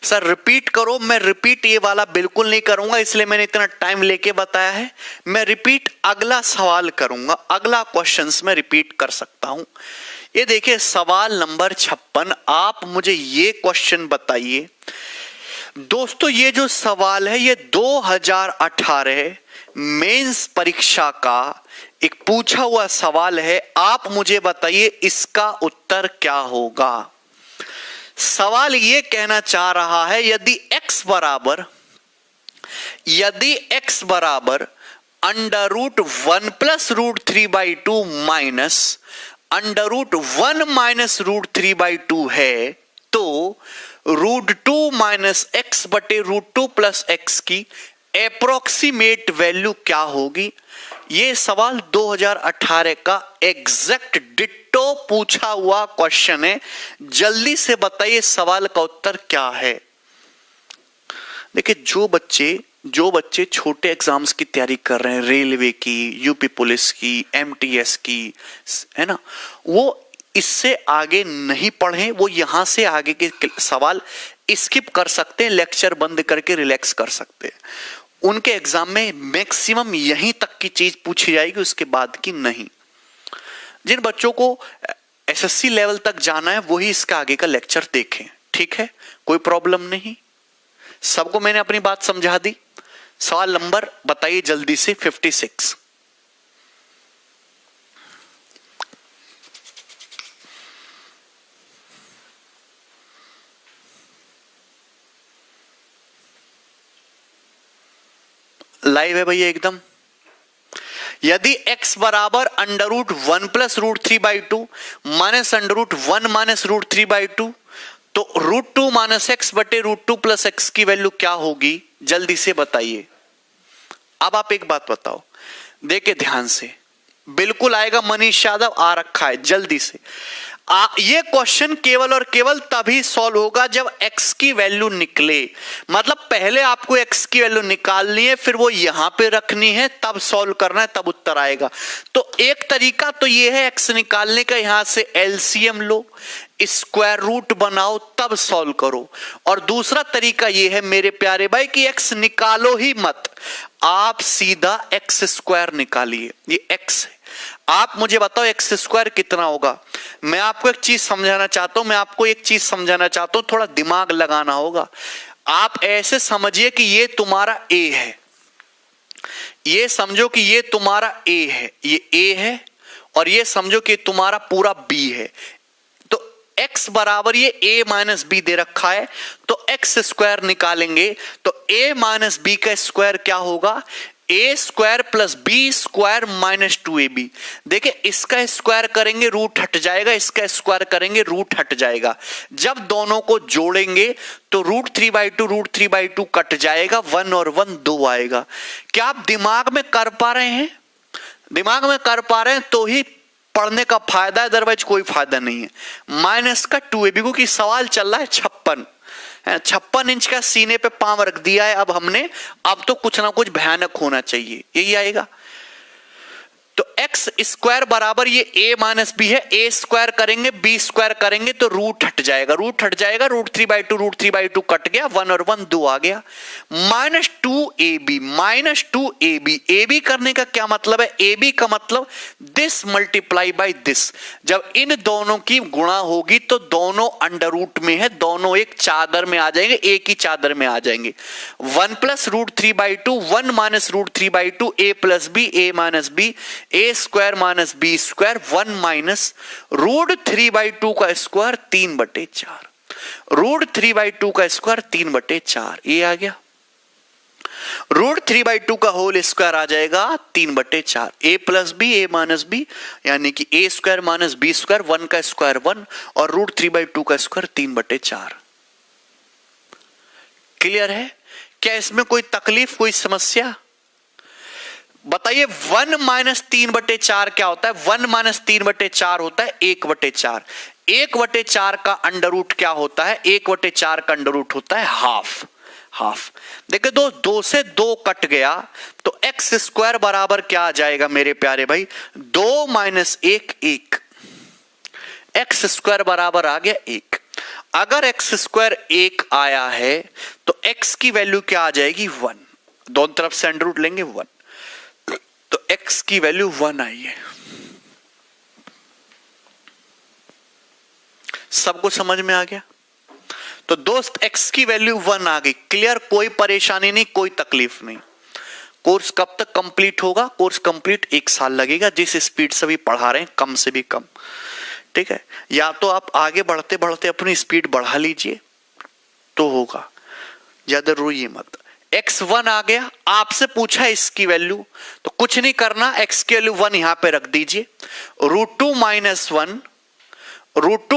[SPEAKER 1] सर रिपीट करो, मैं रिपीट ये वाला बिल्कुल नहीं करूंगा, इसलिए मैंने इतना टाइम लेके बताया है। मैं रिपीट अगला सवाल करूंगा, अगला क्वेश्चंस में रिपीट कर सकता हूं। ये देखिए सवाल नंबर 56। आप मुझे ये क्वेश्चन बताइए दोस्तों, ये जो सवाल है ये 2018 मेंस परीक्षा का एक पूछा हुआ सवाल है। आप मुझे बताइए इसका उत्तर क्या होगा। सवाल ये कहना चाह रहा है, यदि x बराबर √1 + √3/2 माइनस √1 - √3/2 है, तो √2 - x/√2 + x की एप्रोक्सीमेट वैल्यू क्या होगी। ये सवाल 2018 का एग्जैक्ट डिट्टो पूछा हुआ क्वेश्चन है। जल्दी से बताइए सवाल का उत्तर क्या है। देखिए जो बच्चे छोटे एग्जाम्स की तैयारी कर रहे हैं, रेलवे की, यूपी पुलिस की, MTS की, है ना, वो इससे आगे नहीं पढ़े, वो यहां से आगे के सवाल स्किप कर सकते हैं, लेक्चर बंद करके रिलैक्स कर सकते हैं। उनके एग्जाम में मैक्सिमम यहीं तक की चीज पूछी जाएगी, उसके बाद की नहीं। जिन बच्चों को SSC लेवल तक जाना है वही इसका आगे का लेक्चर देखें, ठीक है, कोई प्रॉब्लम नहीं। सबको मैंने अपनी बात समझा दी। सवाल नंबर बताइए जल्दी से 56। लाइव है भैया एकदम। यदि x बराबर √1 + √3/2 माइनस √1 - √3/2, तो √2 - x/√2 + x की वैल्यू क्या होगी, जल्दी से बताइए। अब आप एक बात बताओ, देखे ध्यान से, बिल्कुल आएगा। मनीष यादव आ रखा है, जल्दी से। ये क्वेश्चन केवल और केवल तभी सॉल्व होगा जब x की वैल्यू निकले। मतलब पहले आपको x की वैल्यू निकालनी है, फिर वो यहां पे रखनी है, तब सॉल्व करना है, तब उत्तर आएगा। तो एक तरीका तो ये है x निकालने का, यहां से LCM लो। स्क्वायर रूट बनाओ तब सॉल्व करो। और दूसरा तरीका यह है मेरे प्यारे भाई कि एक्स निकालो ही मत, आप सीधा एक्स स्क्वायर निकालिए। ये एक्स है, आप मुझे बताओ एक्स स्क्वायर कितना होगा। मैं आपको एक चीज समझाना चाहता हूं, थोड़ा दिमाग लगाना होगा। आप ऐसे समझिए कि ये तुम्हारा ए है, ये समझो कि ये तुम्हारा ए है, ये ए है, और ये समझो कि तुम्हारा पूरा बी है। तो x बराबर ये a माइनस बी दे रखा है, तो x स्क्वायर निकालेंगे तो a माइनस बी का स्क्वायर क्या होगा, a square plus b square minus 2ab। देखिए इसका स्क्वायर करेंगे रूट हट जाएगा, इसका स्क्वायर करेंगे रूट हट जाएगा। जब दोनों को जोड़ेंगे तो रूट 3/2 कट जाएगा, 1 और 1 2 आएगा। क्या आप दिमाग में कर पा रहे हैं? दिमाग में कर पा रहे हैं तो ही पढ़ने का फायदा है, अदरवाइज कोई फायदा नहीं है। माइनस का 2ab, क्योंकि सवाल चल रहा है 56 इंच का सीने पे पांव रख दिया है अब हमने, अब तो कुछ ना कुछ भयानक होना चाहिए, यही आएगा। तो एक्स स्क्वायर बराबर ये a माइनस बी है, a स्क्वायर करेंगे b स्क्वायर करेंगे तो रूट हट जाएगा, रूट 3/2 कट गया, 1 और 1 2 आ गया। माइनस 2ab, ab करने का क्या मतलब है, ab का मतलब दिस मल्टीप्लाई बाय दिस। जब इन दोनों की गुणा होगी तो दोनों अंडर रूट में है, दोनों एक चादर में आ जाएंगे, एक ही चादर में आ जाएंगे। 1 plus root 3/2, 1 minus root 3/2, a plus b, a minus b, a square minus b square, 1 minus root 3/2 का स्क्वायर 3/4, रूट 3/2 का स्क्वायर 3/4, ये आ गया। रूट 3/2 का होल स्क्वायर आ जाएगा 3/4, a plus b, a minus b, यानी कि a square minus b square, 1 का square 1 और रूट 3/2 का स्क्वायर 3/4। क्लियर है? क्या इसमें कोई तकलीफ, कोई समस्या बताइए? 1 माइनस 3/4 क्या होता है? 1 माइनस 3/4 होता है 1/4। 1/4 का अंडर रूट क्या होता है? 1/4 का अंडर रूट होता है हाफ। देखिए 2 से 2 कट गया तो एक्स स्क्वायर बराबर क्या आ जाएगा मेरे प्यारे भाई? 2 माइनस 1 1, एक्स स्क्वायर बराबर आ गया 1। अगर एक्स स्क्वायर 1 आया है तो एक्स की वैल्यू क्या आ जाएगी? 1। दोनों तरफ से अंडर रूट लेंगे 1, तो x की वैल्यू 1 आई है। सबको समझ में आ गया? तो दोस्त x की वैल्यू 1 आ गई। क्लियर? कोई परेशानी नहीं, कोई तकलीफ नहीं। कोर्स कब तक कंप्लीट होगा? कोर्स कंप्लीट 1 साल लगेगा, जिस स्पीड से भी पढ़ा रहे हैं, कम से भी कम। ठीक है? या तो आप आगे बढ़ते बढ़ते अपनी स्पीड बढ़ा लीजिए तो होगा, ज्यादा रोइए मत। x1 आ गया, आपसे पूछा इसकी वैल्यू, तो कुछ नहीं करना, x की वैल्यू 1 यहां पे रख दीजिए। रूट 2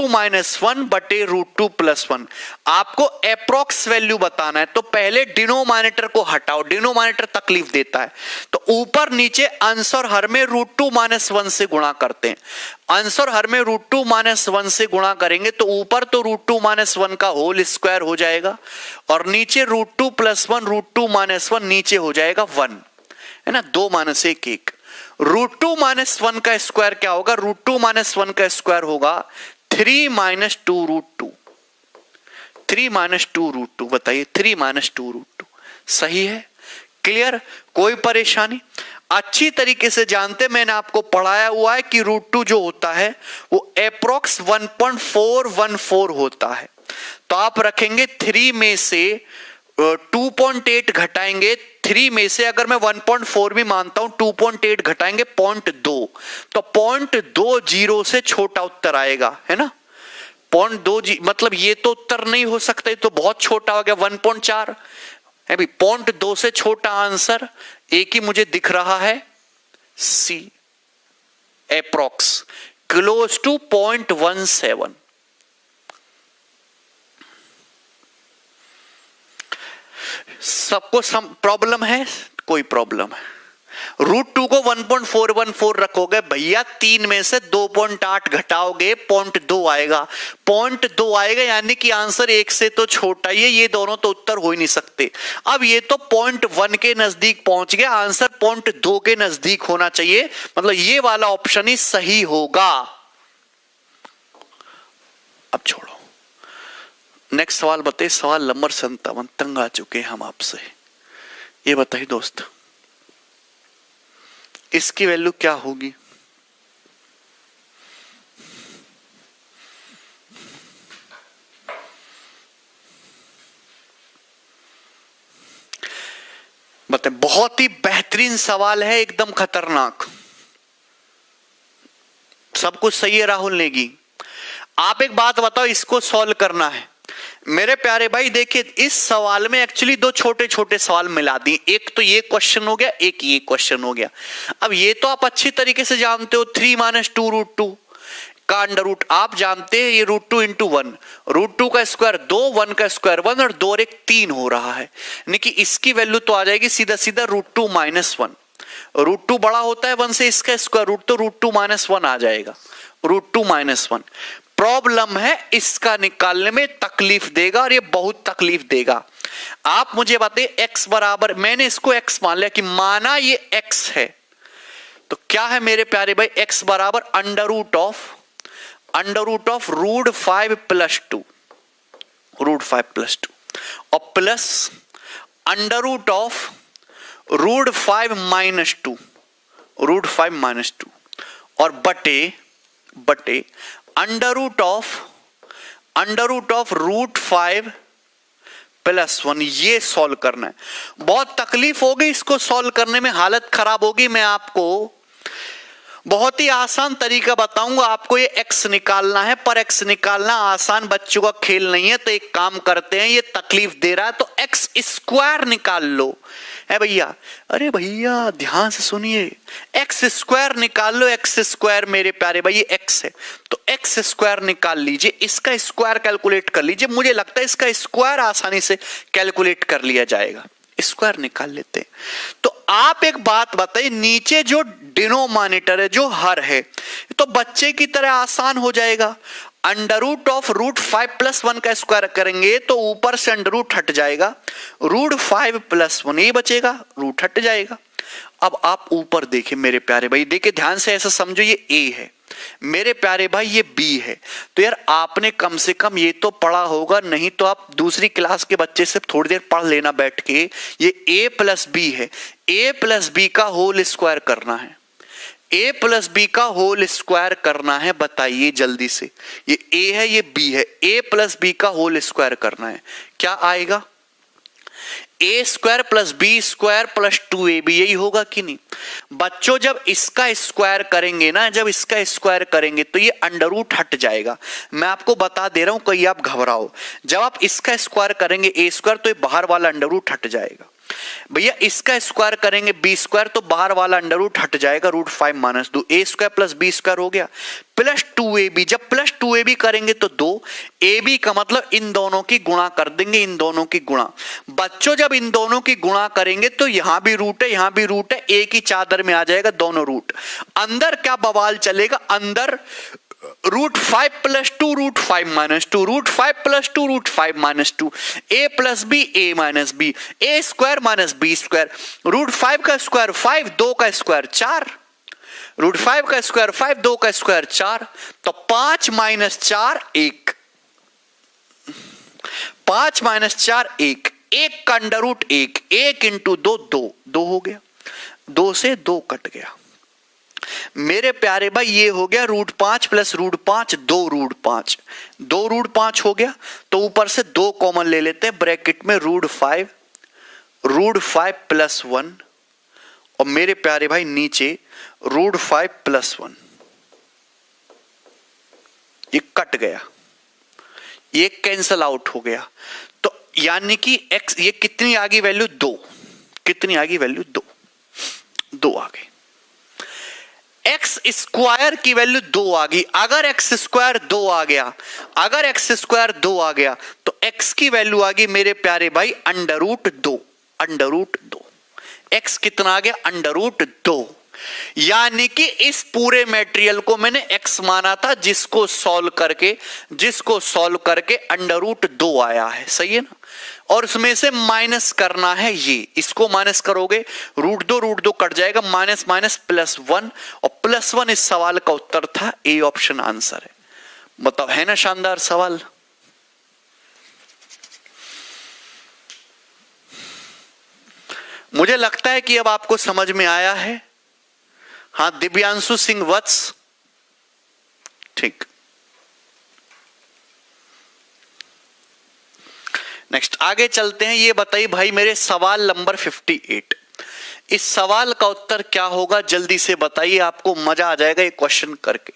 [SPEAKER 1] माइनस 1 बटे रूट 2 प्लस 1। आपको एप्रोक्स वैल्यू बताना है तो पहले डिनोमिनेटर को हटाओ, डिनोमिनेटर तकलीफ देता है। तो ऊपर नीचे अंश और हर में रूट 2 माइनस 1 से गुणा करते हैं। अंश और हर में रूट 2 माइनस 1 से गुणा करेंगे तो ऊपर तो रूट 2 माइनस 1 का होल स्क्वायर हो जाएगा और नीचे रूट 2 प्लस 1, रूट 2 माइनस 1 नीचे हो जाएगा 1, है ना? 2 माइनस 1 1। रूट 2 माइनस 1 का स्क्वायर क्या होगा? रूट 2 माइनस 1 का स्क्वायर होगा 3 माइनस 2 रूट 2। 3 माइनस 2 रूट 2, बताइए 3 माइनस 2 रूट 2 सही है? क्लियर? कोई परेशानी? अच्छी तरीके से जानते, मैंने आपको पढ़ाया हुआ है कि रूट 2 जो होता है वो अप्रोक्स 1.414 होता है। तो आप रखेंगे 3 में से 2.8 घटाएंगे, 3 में से अगर मैं 1.4 भी मानता हूं, 2.8 घटाएंगे 0.2, तो 0.20 से छोटा उत्तर आएगा, है ना? 0.2 मतलब ये तो उत्तर नहीं हो सकता, ये तो बहुत छोटा हो गया, 1.4 है भी। 0.2 से छोटा आंसर एक ही मुझे दिख रहा है, सी, अप्रोक्स क्लोज टू 0.17। सबको प्रॉब्लम है? कोई प्रॉब्लम है? रूट 2 को 1.414 रखोगे भैया, 3 में से 2.8 घटाओगे 0.2 आएगा, 0.2 आएगा, यानी कि आंसर 1 से तो छोटा ही है। ये दोनों तो उत्तर हो ही नहीं सकते। अब ये तो 0.1 के नजदीक पहुंच गया, आंसर 0.2 के नजदीक होना चाहिए, मतलब ये वाला ऑप्शन ही सही होगा। अब छोड़ो, नेक्स्ट सवाल बताइए, सवाल नंबर 57। तंग आ चुके हैं हम आपसे। ये बताइए दोस्त, इसकी वैल्यू क्या होगी? बताइए, बहुत ही बेहतरीन सवाल है, एकदम खतरनाक। सब कुछ सही है राहुल नेगी। आप एक बात बताओ, इसको सॉल्व करना है मेरे प्यारे भाई। देखिए, इस सवाल में एक्चुअली दो छोटे छोटे सवाल मिला दिए, एक तो ये क्वेश्चन हो गया, एक ये क्वेश्चन हो गया। अब ये तो आप अच्छी तरीके से जानते हो, 3 - 2 √2 का अंडर रूट आप जानते हैं, ये √2 × 1, √2 का स्क्वायर 2, 1 का स्क्वायर 1 और 2 और 1 3 हो रहा है। यानी कि इसकी वैल्यू तो आ जाएगी सीधा सीधा √2 - 1। √2 बड़ा होता है 1 से, इसका स्क्वायर रूट तो √2 - 1 आ जाएगा, √2 - 1। प्रॉब्लम है इसका निकालने में, तकलीफ देगा और ये बहुत तकलीफ देगा। आप मुझे बताइए, x बराबर, मैंने इसको x मान लिया कि माना ये x है, तो क्या है मेरे प्यारे भाई, x बराबर अंडर रूट ऑफ √5 + 2, √5 + 2 और प्लस अंडर रूट ऑफ √5 - 2, √5 - 2 और बटे अंडर रूट ऑफ √5 + 1। ये सॉल्व करना है। बहुत तकलीफ होगी इसको सॉल्व करने में, हालत खराब होगी। मैं आपको बहुत ही आसान तरीका बताऊंगा, आपको ये x निकालना है, पर x निकालना आसान बच्चों का खेल नहीं है। तो एक काम करते हैं, ये तकलीफ दे रहा है तो x² निकाल लो है भैया। अरे भैया ध्यान से सुनिए, x² निकाल लो, x² मेरे प्यारे भाई ये x है, तो x² निकाल लीजिए, इसका स्क्वायर कैलकुलेट कर लीजिए। मुझे लगता है इसका स्क्वायर आसानी से कैलकुलेट कर लिया जाएगा, स्क्वायर निकाल लेते हैं। तो आप एक बात बताइए, नीचे जो डिनोमिनेटर है, जो हर है, तो बच्चे की तरह आसान हो जाएगा। अंडर रूट ऑफ √5 + 1 का स्क्वायर करेंगे तो ऊपर से अंडर रूट हट जाएगा, √5 + 1 ये बचेगा, रूट हट जाएगा। अब आप ऊपर देखिए मेरे प्यारे भाई, देखिए ध्यान से, ऐसा समझो ये a है मेरे प्यारे भाई, ये b है। तो यार आपने कम से कम ये तो पढ़ा होगा, नहीं तो आप दूसरी क्लास के बच्चे से थोड़ी देर पढ़ लेना बैठ के। ये a + b है, a + b का होल स्क्वायर करना है, a + b का होल स्क्वायर करना है। बताइए जल्दी से, ये a है ये b है, a + b का होल स्क्वायर करना है, क्या आएगा? a² + b² + 2ab, यही होगा कि नहीं बच्चों? जब इसका स्क्वायर करेंगे ना, जब इसका स्क्वायर करेंगे तो ये अंडर रूट हट जाएगा। मैं आपको बता दे रहा हूं, कहीं आप घबराओ। जब आप इसका स्क्वायर करेंगे a² तो ये बाहर वाला अंडर रूट हट जाएगा। भैया इसका स्क्वायर करेंगे b² तो बाहर वाला अंडर रूट हट जाएगा, √5 - 2, a² + b² हो गया, प्लस 2ab। जब प्लस 2ab करेंगे तो 2ab का मतलब इन दोनों की गुणा कर देंगे, इन दोनों की गुणा। बच्चों जब इन दोनों की गुणा करेंगे तो यहां भी रूट है, यहां भी रूट है, एक ही चादर में आ जाएगा दोनों रूट। अंदर क्या बवाल चलेगा, अंदर √5 + 2 √5 - 2, √5 + 2 √5 - 2, a + b a - b, a² - b², √5 का स्क्वायर 5, 2 का स्क्वायर 4, √5 का स्क्वायर 5, 2 का स्क्वायर 4, तो 5 - 4 1, 5 - 4 1, 1 का अंडर रूट 1, 1 × 2 2, 2 हो गया, 2 से 2 कट गया मेरे प्यारे भाई। ये हो गया √5 + √5, 2 √5, 2 √5 हो गया। तो ऊपर से 2 कॉमन ले लेते हैं, ब्रैकेट में √5 + 1 और मेरे प्यारे भाई नीचे √5 + 1, ये कट गया, ये कैंसल आउट हो गया। तो यानी कि x, ये कितनी आ गई वैल्यू? 2। कितनी आ गई वैल्यू? 2, 2 आ गई। x² की वैल्यू 2 आ गई। अगर x² 2 आ गया, अगर x² 2 आ गया तो x की वैल्यू आ गई मेरे प्यारे भाई under root 2, under root 2। x कितना आ गया? Under root 2। यानी कि इस पूरे मटेरियल को मैंने x माना था, जिसको सॉल्व करके अंडर रूट 2 आया है, सही है ना। और उसमें से माइनस करना है, ये इसको माइनस करोगे √2 कट जाएगा, माइनस +1 और +1 इस सवाल का उत्तर था, ए ऑप्शन आंसर है। बताओ, है ना शानदार सवाल। मुझे लगता है कि अब आपको समझ में आया है। हाँ, दिव्यांशु सिंह वत्स, ठीक। नेक्स्ट आगे चलते हैं। ये बताइए भाई मेरे सवाल नंबर 58, इस सवाल का उत्तर क्या होगा, जल्दी से बताइए, आपको मजा आ जाएगा ये क्वेश्चन करके।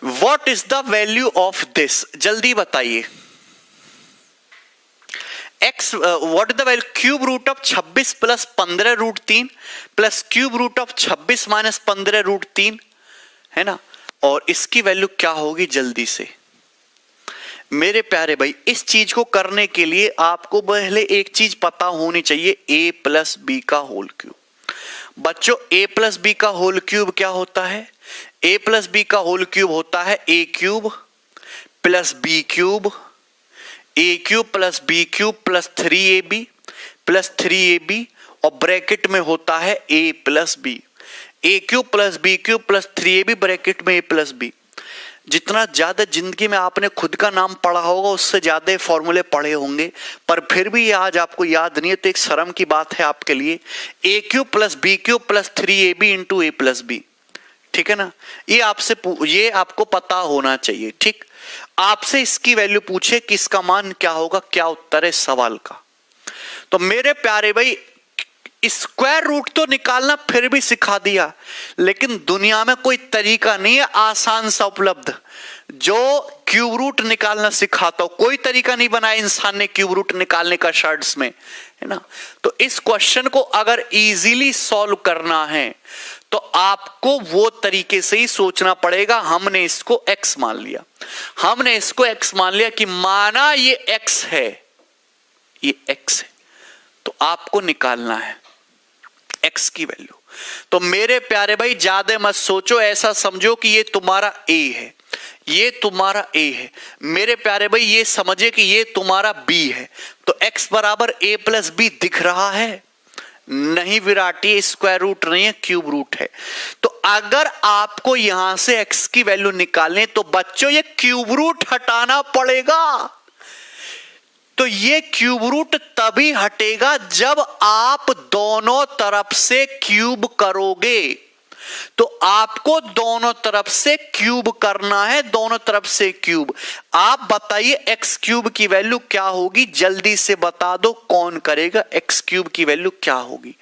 [SPEAKER 1] What is the value of this, जल्दी बताइए। X what is the value, cube root of 26 plus 15 root 3 plus cube root of 26 minus 15 root 3, है ना, और इसकी वैल्यू क्या होगी, जल्दी से। मेरे प्यारे भाई, इस चीज को करने के लिए आपको पहले एक चीज पता होनी चाहिए, a प्लस बी का होल क्यूब। बच्चों, a प्लस बी का होल क्यूब क्या होता है? a प्लस बी का होल क्यूब होता है a cube plus b cube, a cube plus b cube plus 3ab plus 3ab, और ब्रैकेट में होता है a plus b, a cube plus b cube plus 3ab bracket में a plus b. जितना ज्यादा जिंदगी में आपने खुद का नाम पढ़ा होगा उससे ज्यादा फॉर्मूले पढ़े होंगे, पर फिर भी आज आपको याद नहीं है तो एक शर्म की बात है आपके लिए। a cube plus b cube plus 3ab into a plus b, ठीक है ना, ये आपको पता होना चाहिए, ठीक। आपसे इसकी वैल्यू पूछे कि इसका मान क्या होगा, क्या उत्तर है सवाल का, तो मेरे प्यारे भाई स्क्वायर रूट तो निकालना फिर भी सिखा दिया, लेकिन दुनिया में कोई तरीका नहीं है आसान सा उपलब्ध जो क्यूब रूट निकालना सिखाता हो। कोई तरीका नहीं बनाया इंसान ने क्यूब रूट निकालने का शॉर्ट्स में, है ना। तो इस क्वेश्चन को अगर इजीली सॉल्व करना है तो आपको वो तरीके से ही सोचना पड़ेगा। हमने इसको x मान लिया, हमने इसको x मान लिया कि माना ये x है, ये x है, तो आपको निकालना है x की वैल्यू। तो मेरे प्यारे भाई ज्यादा मत सोचो, ऐसा समझो कि ये तुम्हारा a है, ये तुम्हारा a है। मेरे प्यारे भाई ये समझे कि ये तुम्हारा b है, तो x बराबर a प्लस बी दिख रहा है? नहीं विराटी, स्क्वायर रूट नहीं है, क्यूब रूट है। तो अगर आपको यहां से x की वैल्यू निकालने तो बच्चों ये क्यूब रूट हटाना पड़ेगा। तो ये क्यूब रूट तभी हटेगा जब आप दोनों तरफ से क्यूब करोगे। तो आपको दोनों तरफ से क्यूब करना है, दोनों तरफ से क्यूब। आप बताइए एक्स क्यूब की वैल्यू क्या होगी, जल्दी से बता दो, कौन करेगा? एक्स क्यूब की वैल्यू क्या होगी?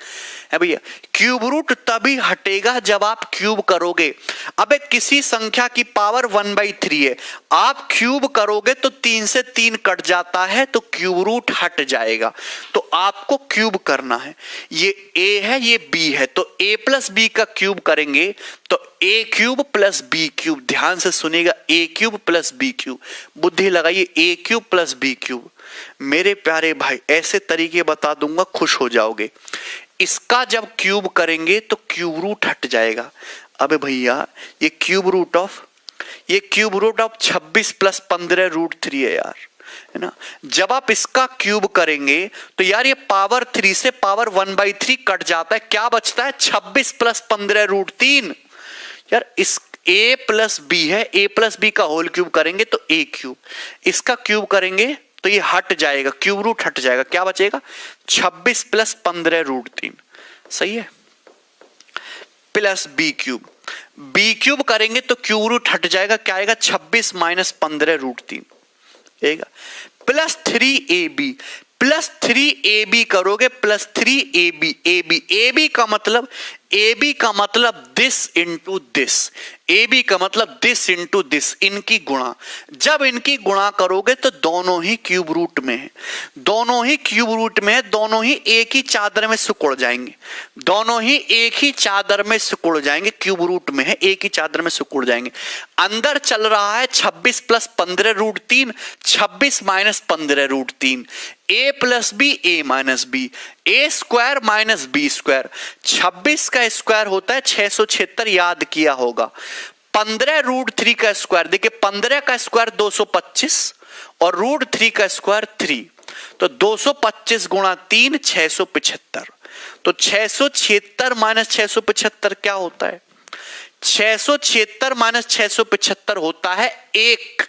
[SPEAKER 1] है भैया, क्यूब रूट तभी हटेगा जब आप क्यूब करोगे। अबे किसी संख्या की पावर 1/3 है, आप क्यूब करोगे तो 3 से 3 कट जाता है, तो क्यूब रूट हट जाएगा। तो आपको क्यूब करना है, ये a है ये b है, तो a प्लस बी का क्यूब करेंगे तो a cube plus b cube. ध्यान से सुनिएगा, a cube plus b cube, बुद्धि लगाइए, a cube plus b cube. मेरे प्यारे भाई ऐसे तरीके बता दूंगा, खुश हो जाओगे। इसका जब क्यूब करेंगे तो क्यूब रूट हट जाएगा। अबे भैया ये cube root of 26 plus 15 root 3 है यार, है ना। जब आप इसका क्यूब करेंगे तो यार ये पावर 3 से पावर 1/3 कट जाता है, क्या बचता है? 26 प्लस 15 रूट 3। यार इस a प्लस बी है, a प्लस बी का होल क्यूब करेंगे तो a क्यूब, इसका क्यूब करेंगे तो ये हट जाएगा, क्यूब रूट हट जाएगा, क्या बचेगा? 26 प्लस 15 रूट 3, सही है, plus b cube. B cube करेंगे तो क्यूब रूट हट जाएगा, क्या आएगा? 26 माइनस 15 रूट 3 आएगा, प्लस 3ab, प्लस 3ab करोगे, प्लस 3ab, ab का मतलब दिस इंटू दिस, ab का मतलब दिस इंटू दिस, इनकी गुणा। जब इनकी गुणा करोगे तो दोनों ही क्यूब रूट में है, दोनों ही क्यूब रूट में है, दोनों ही एक ही चादर में सिकुड़ जाएंगे, दोनों ही एक ही चादर में सिकुड़ जाएंगे, क्यूब रूट में है, एक ही चादर में सिकुड़ जाएंगे। अंदर चल रहा है 26 plus 15 root 3, 26 minus 15 root 3, a plus b, a minus b, a square minus b square. 26 का स्क्वायर होता है 676, याद किया होगा। 15 रूट 3 का स्क्वायर, देखिए 15 का स्क्वायर 225 और रूट 3 का स्क्वायर 3, तो 225 गुणा 3 675। तो 676 माइनस 675 क्या होता है? 676 माइनस 675 होता है 1।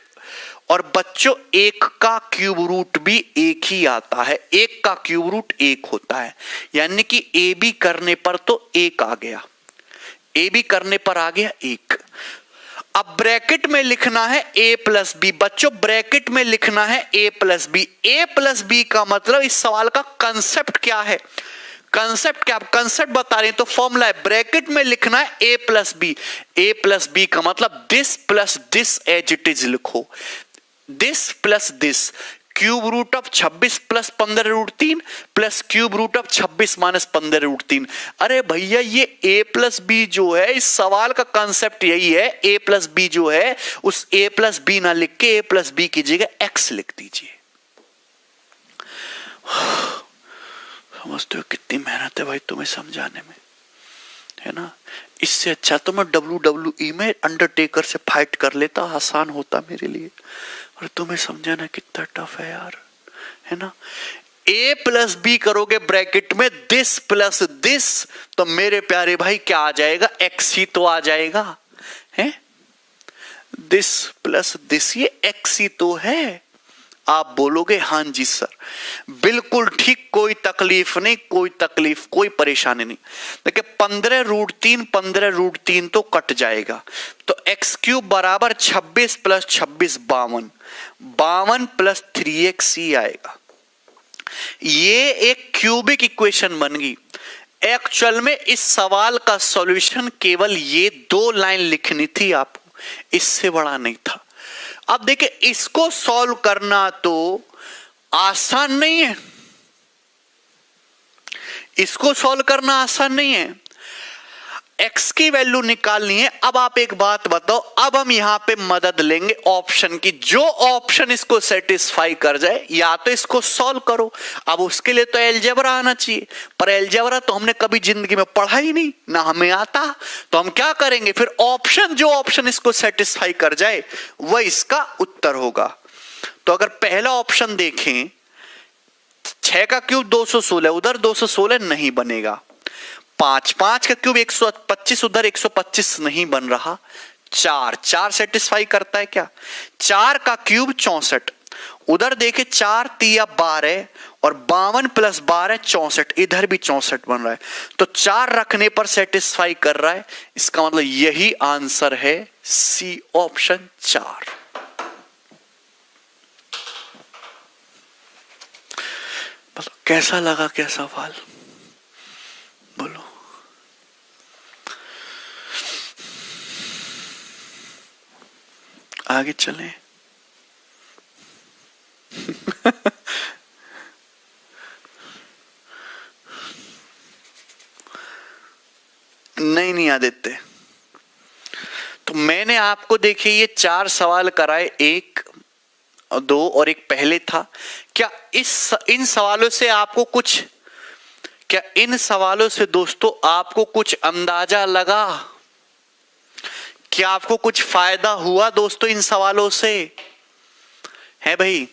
[SPEAKER 1] और बच्चों 1 का क्यूब रूट भी 1 ही आता है, 1 का क्यूब रूट 1 होता है, यानी कि ए बी करने पर तो 1 आ गया, ए बी करने पर आ गया 1। अब ब्रैकेट में लिखना है a प्लस बी। बच्चों ब्रैकेट में लिखना है a plus b. a plus b का मतलब इस सवाल का कंसेप्ट क्या है, कंसेप्ट क्या, कंसेप्ट बता रहे हैं तो फॉर्मूला है, ब्रैकेट में लिखना है a plus b. a plus b का मतलब this plus this as it is लिखो, this plus this, cube root of 26 plus 15 root 3 plus cube root of 26 minus 15 root 3। अरे भैया ये a प्लस बी जो है, इस सवाल का कंसेप्ट यही है, a प्लस बी जो है उस a प्लस बी ना लिख के a प्लस बी की जगह x लिख दीजिए। समझते हो कितनी मेहनत है भाई तुम्हें समझाने में, है ना। इससे अच्छा तो मैं WWE में अंडरटेकर से फाइट कर लेता, आसान होता मेरे लिए, और तुम्हें समझाना कितना टफ है यार, है ना। a प्लस बी करोगे ब्रैकेट में दिस प्लस दिस, तो मेरे प्यारे भाई क्या आ जाएगा, x ही तो आ जाएगा, है। दिस प्लस दिस ये x ही तो है। आप बोलोगे हाँ जी सर, बिल्कुल ठीक, कोई तकलीफ नहीं, कोई तकलीफ, कोई परेशानी नहीं। देखिए 15 रूट 3 15 रूट 3 तो कट जाएगा, तो एक्स क्यूब बराबर 26 प्लस 26 52, 52 प्लस 3x ही आएगा। ये एक क्यूबिक इक्वेशन बन गई। एक्चुअल में इस सवाल का सॉल्यूशन केवल ये 2 लाइन लिखनी थी आपको, इससे बड़ा नहीं था। अब देखिए इसको सॉल्व करना तो आसान नहीं है, इसको सॉल्व करना आसान नहीं है, x की वैल्यू निकालनी है। अब आप एक बात बताओ, अब हम यहां पे मदद लेंगे ऑप्शन की, जो ऑप्शन इसको सेटिस्फाई कर जाए या तो इसको सॉल्व करो। अब उसके लिए तो अलजेब्रा आना चाहिए, पर अलजेब्रा तो हमने कभी जिंदगी में पढ़ा ही नहीं, ना हमें आता, तो हम क्या करेंगे फिर, ऑप्शन, जो ऑप्शन इसको सेटिस्फाई कर जाए वह इसका उत्तर होगा। तो अगर पहला ऑप्शन देखें, 6 का क्यूब 216, उधर 216 नहीं बनेगा। 5 का क्यूब 125, उधर 125 नहीं बन रहा। 4 सेटिस्फाई करता है क्या, 4 का क्यूब 64, उधर देखे 4 तिया 12 और 52 प्लस 12 64, इधर भी 64 बन रहा है, तो 4 रखने पर सेटिस्फाई कर रहा है। इसका मतलब यही आंसर है, सी ऑप्शन 4। कैसा लगा क्या सवाल, बोलो। आगे चलें। नहीं आदित्य, तो मैंने आपको देखिए ये 4 सवाल कराए, 1 2 और एक पहले था। क्या इन सवालों से आपको कुछ, क्या इन सवालों से दोस्तों आपको कुछ अंदाजा लगा, क्या आपको कुछ फायदा हुआ दोस्तों इन सवालों से, है भाई।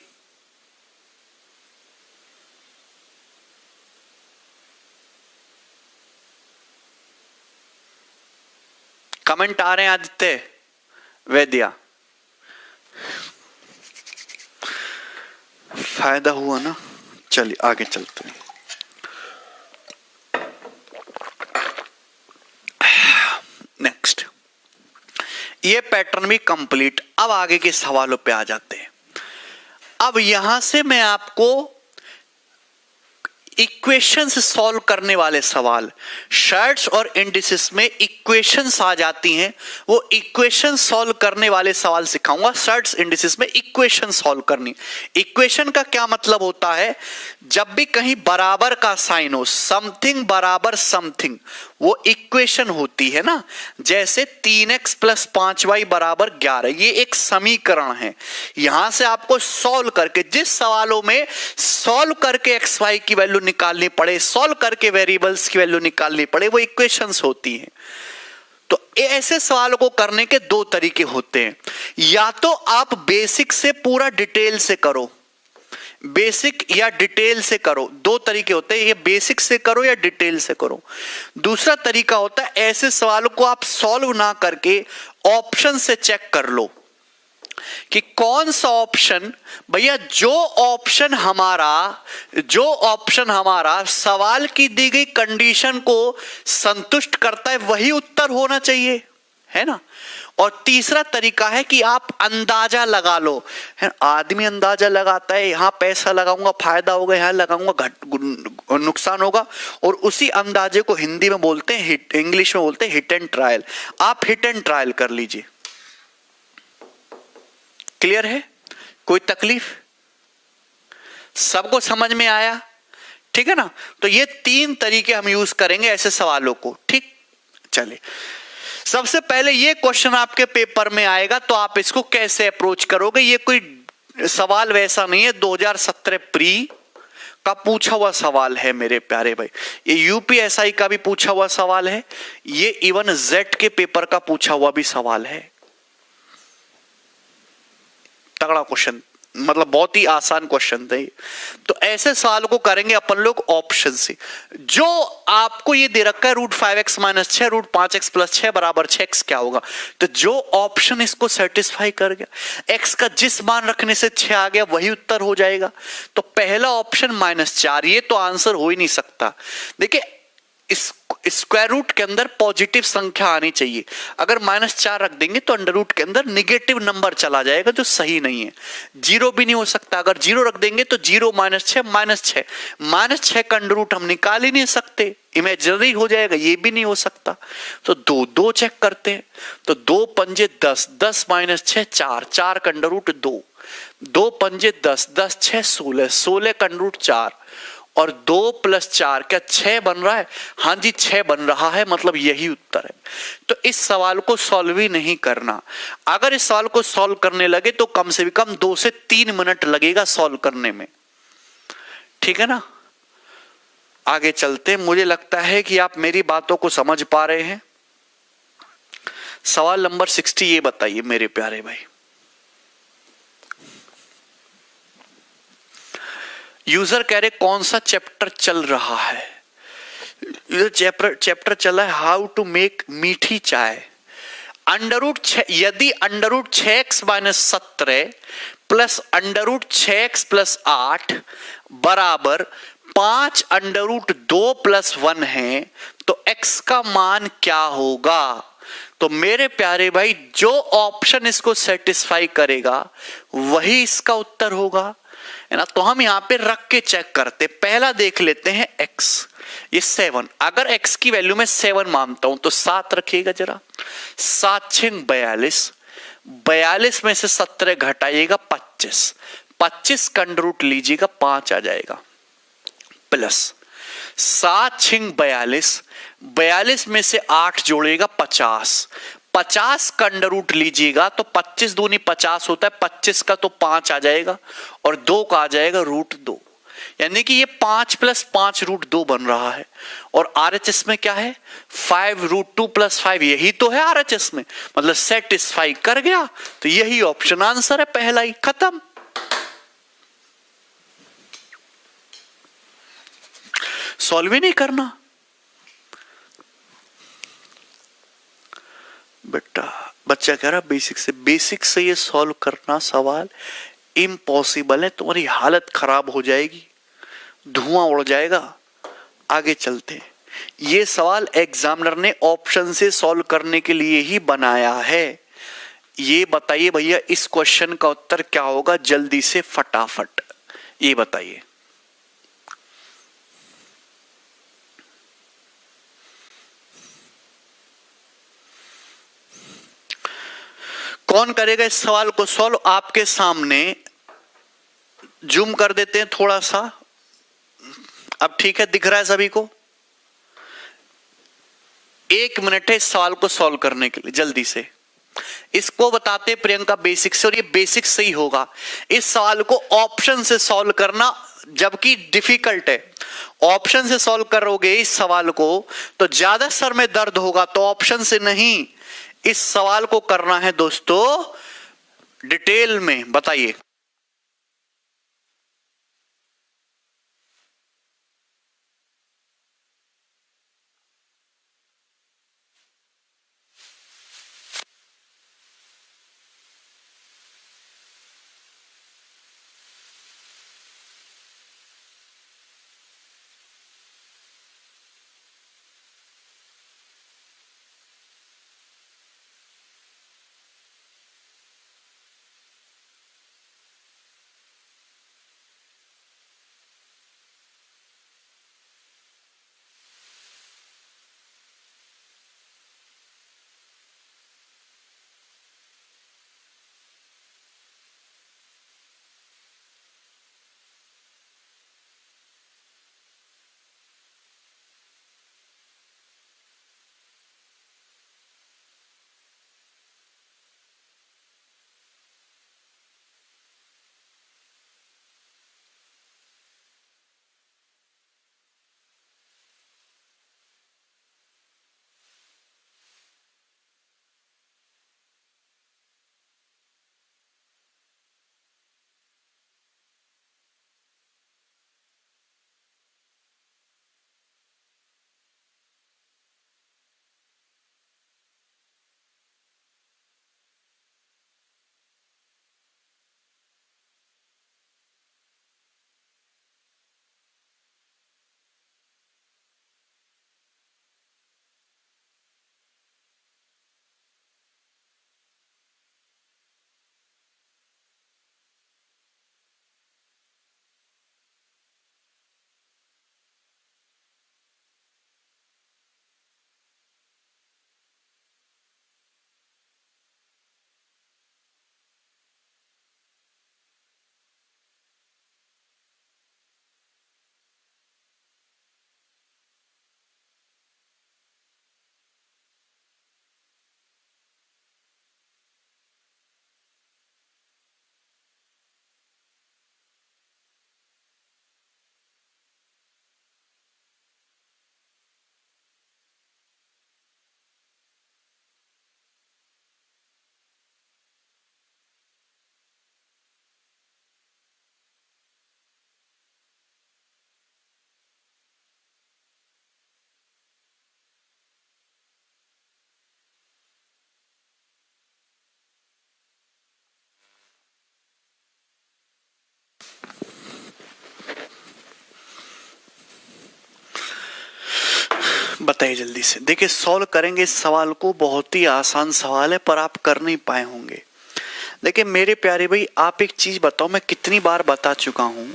[SPEAKER 1] कमेंट आ रहे हैं आदित्य वैद्या, फायदा हुआ ना। चलिए आगे चलते हैं। नेक्स्ट, ये पैटर्न भी कंप्लीट। अब आगे के सवालों पे आ जाते हैं। अब यहां से मैं आपको इक्वेशंस सॉल्व करने वाले सवाल, शर्ट्स और इंडिसेस में इक्वेशंस आ जाती हैं, वो इक्वेशन सॉल्व करने वाले सवाल सिखाऊंगा। शर्ट्स इंडिसेस में इक्वेशन सॉल्व करनी। इक्वेशन का क्या मतलब होता है, जब भी कहीं बराबर का साइन हो, समथिंग बराबर समथिंग, वो इक्वेशन होती है ना। जैसे 3x प्लस 5y बराबर 11, ये एक समीकरण है। यहां से आपको सॉल्व करके, जिस सवालों में सॉल्व करके एक्स वाई की वैल्यू निकालनी पड़े, सॉल्व करके वेरिएबल्स की वैल्यू निकालनी पड़े, वो इक्वेशंस होती हैं। तो ऐसे सवालों को करने के 2 तरीके होते हैं। या तो आप बेसिक से पूरा डिटेल से करो, बेसिक या डिटेल से करो, दो तरीके होते हैं, ये बेसिक से करो या डिटेल से करो। दूसरा तरीका होता है ऐसे सवालों को आप सॉल्व ना करके ऑप्शन से चेक कर लो कि कौन सा ऑप्शन, भैया जो ऑप्शन हमारा सवाल की दी गई कंडीशन को संतुष्ट करता है वही उत्तर होना चाहिए, है ना। और तीसरा तरीका है कि आप अंदाजा लगा लो, है, आदमी अंदाजा लगाता है, यहां पैसा लगाऊंगा फायदा होगा, यहां लगाऊंगा नुकसान होगा, और उसी अंदाजे को हिंदी में बोलते हैं इंग्लिश में बोलते हैं हिट एंड ट्रायल। आप हिट एंड ट्रायल कर लीजिए। क्लियर है? कोई तकलीफ? सबको समझ में आया? ठीक है ना। तो ये तीन तरीके हम यूज करेंगे ऐसे सवालों को। ठीक, चलिए सबसे पहले ये क्वेश्चन आपके पेपर में आएगा तो आप इसको कैसे अप्रोच करोगे। ये कोई सवाल वैसा नहीं है 2017 प्री का पूछा हुआ सवाल है मेरे प्यारे भाई, ये यूपीएसआई का भी पूछा हुआ सवाल है, ये इवन जेट के पेपर का पूछा हुआ भी सवाल है। तगड़ा क्वेश्चन, मतलब बहुत ही आसान क्वेश्चन थे। तो ऐसे सवाल को करेंगे अपन लोग ऑप्शन से। जो आपको ये दे रखा है √5x-6 √5x + 6 = 6x क्या होगा, तो जो ऑप्शन इसको सेटिस्फाई कर गया, x का जिस मान रखने से 6 आ गया वही उत्तर हो जाएगा। तो पहला ऑप्शन -4, ये तो आंसर हो ही नहीं सकता। देखिए स्क्वायर रूट के अंदर पॉजिटिव संख्या आनी चाहिए, अगर -4 रख देंगे तो अंडर रूट के अंदर निगेटिव नंबर चला जाएगा जो सही नहीं है। 0 भी नहीं हो सकता, अगर 0 रख देंगे तो 0 -6 -6 का अंडर रूट हम निकाल ही नहीं सकते, इमेजिनरी हो जाएगा, ये भी नहीं हो सकता। तो दो चेक करते हैं। तो 2 पंजे 10, 10 - 6 4, 4 का अंडर रूट 2, 2 पंजे 10, 10 6 16, 16 का अंडर रूट 4, और 2 + 4 क्या 6 बन रहा है? हाँ जी 6 बन रहा है, मतलब यही उत्तर है। तो इस सवाल को सॉल्व ही नहीं करना। अगर इस सवाल को सॉल्व करने लगे तो कम से कम 2 से 3 मिनट लगेगा सॉल्व करने में। ठीक है ना। आगे चलते, मुझे लगता है कि आप मेरी बातों को समझ पा रहे हैं। सवाल नंबर 60 ये बताइए मेरे प्यारे भाई, यूजर कह रहे कौन सा चैप्टर चल रहा है। चैप्टर चला है हाउ टू मेक मीठी चाय। यदि √6x - 17 प्लस √6x + 8 बराबर 5 √2 + 1 है तो x का मान क्या होगा। तो मेरे प्यारे भाई जो ऑप्शन इसको सेटिस्फाई करेगा वही इसका उत्तर होगा, है ना। तो हम यहां पे रख के चेक करते, पहला देख लेते हैं x, ये 7। अगर x की वैल्यू में 7 मानता हूं तो 7 रखिएगा जरा, 7 6 42, 42 में से 17 घटाइएगा 25, 25 का अंडर रूट लीजिएगा 5 आ जाएगा, प्लस 7 6 42, 42 में से 8 जोड़ेगा 50, 50 का अंडर रूट लीजिएगा तो 25 दूनी 50 होता है, 25 का तो 5 आ जाएगा और 2 का आ जाएगा √2, यानी कि ये 5 + 5 √2 बन रहा है। और RHS में क्या है 5 √2 + 5, यही तो है RHS में, मतलब सेटिस्फाई कर गया। तो यही ऑप्शन आंसर है, पहला ही, खत्म। सॉल्व ही नहीं करना बेटा। बच्चा कह रहा बेसिक से ये सॉल्व करना सवाल इम्पॉसिबल है, तुम्हारी हालत खराब हो जाएगी, धुआं उड़ जाएगा। आगे चलते हैं। ये सवाल एग्जामिनर ने ऑप्शन से सॉल्व करने के लिए ही बनाया है। ये बताइए भैया इस क्वेश्चन का उत्तर क्या होगा, जल्दी से फटाफट ये बताइए। कौन करेगा इस सवाल को सॉल्व? आपके सामने जूम कर देते हैं थोड़ा सा, अब ठीक है, दिख रहा है सभी को। 1 मिनट है इस सवाल को सॉल्व करने के लिए, जल्दी से इसको बताते प्रियंका बेसिक से, और ये बेसिक से ही होगा। इस सवाल को ऑप्शन से सॉल्व करना जबकि डिफिकल्ट है, ऑप्शन से सॉल्व करोगे इस सवाल को तो ज्यादा सर में दर्द होगा, तो ऑप्शन से नहीं, इस सवाल को करना है दोस्तों डिटेल में। बताइए बताइए जल्दी से। देखिए सॉल्व करेंगे इस सवाल को, बहुत ही आसान सवाल है पर आप कर नहीं पाए होंगे। देखिए मेरे प्यारे भाई, आप एक चीज बताओ, मैं कितनी बार बता चुका हूं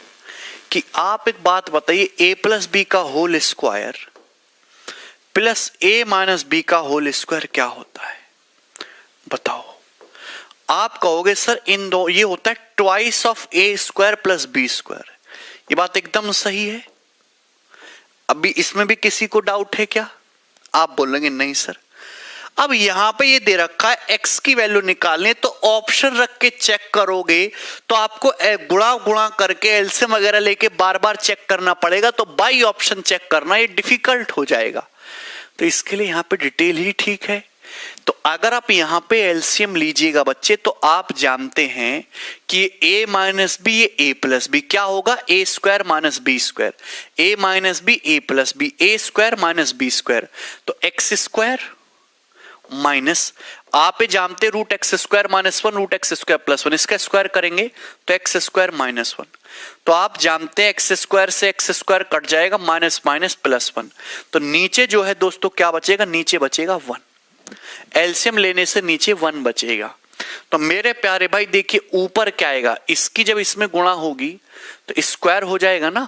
[SPEAKER 1] कि आप एक बात बताइए, a प्लस बी का whole square plus a minus b का होल स्क्वायर क्या होता है? बताओ। आप कहोगे सर इन दो ये होता है twice of a square plus b square. ये बात एकदम सही है। अभी इसमें भी किसी को डाउट है क्या? आप बोलेंगे नहीं सर। अब यहां पे ये दे रखा है x की वैल्यू निकालनी है, तो ऑप्शन रख के चेक करोगे तो आपको गुणा गुणा करके एलसीएम वगैरह लेके बार बार चेक करना पड़ेगा, तो बाई ऑप्शन चेक करना ये डिफिकल्ट हो जाएगा। तो इसके लिए यहां पे डिटेल ही ठीक है। तो अगर आप यहां पे एलसीएम लीजिएगा बच्चे, तो आप जानते हैं कि a माइनस बी ये a प्लस बी क्या होगा, a square minus b square, a minus b a plus b, a square minus b square, तो x स्क्वायर माइनस आप जानते root x square minus one root x square plus one, इसका square करेंगे तो x square minus one. तो आप जानते हैं एक्स स्क्वायर से एक्स स्क्वायर कट जाएगा, माइनस माइनस प्लस वन, तो नीचे जो है दोस्तों क्या बचेगा, नीचे बचेगा वन। एलसीएम लेने से नीचे वन बचेगा। तो मेरे प्यारे भाई देखिए ऊपर क्या आएगा, इसकी जब इसमें गुणा होगी तो स्क्वायर हो जाएगा ना,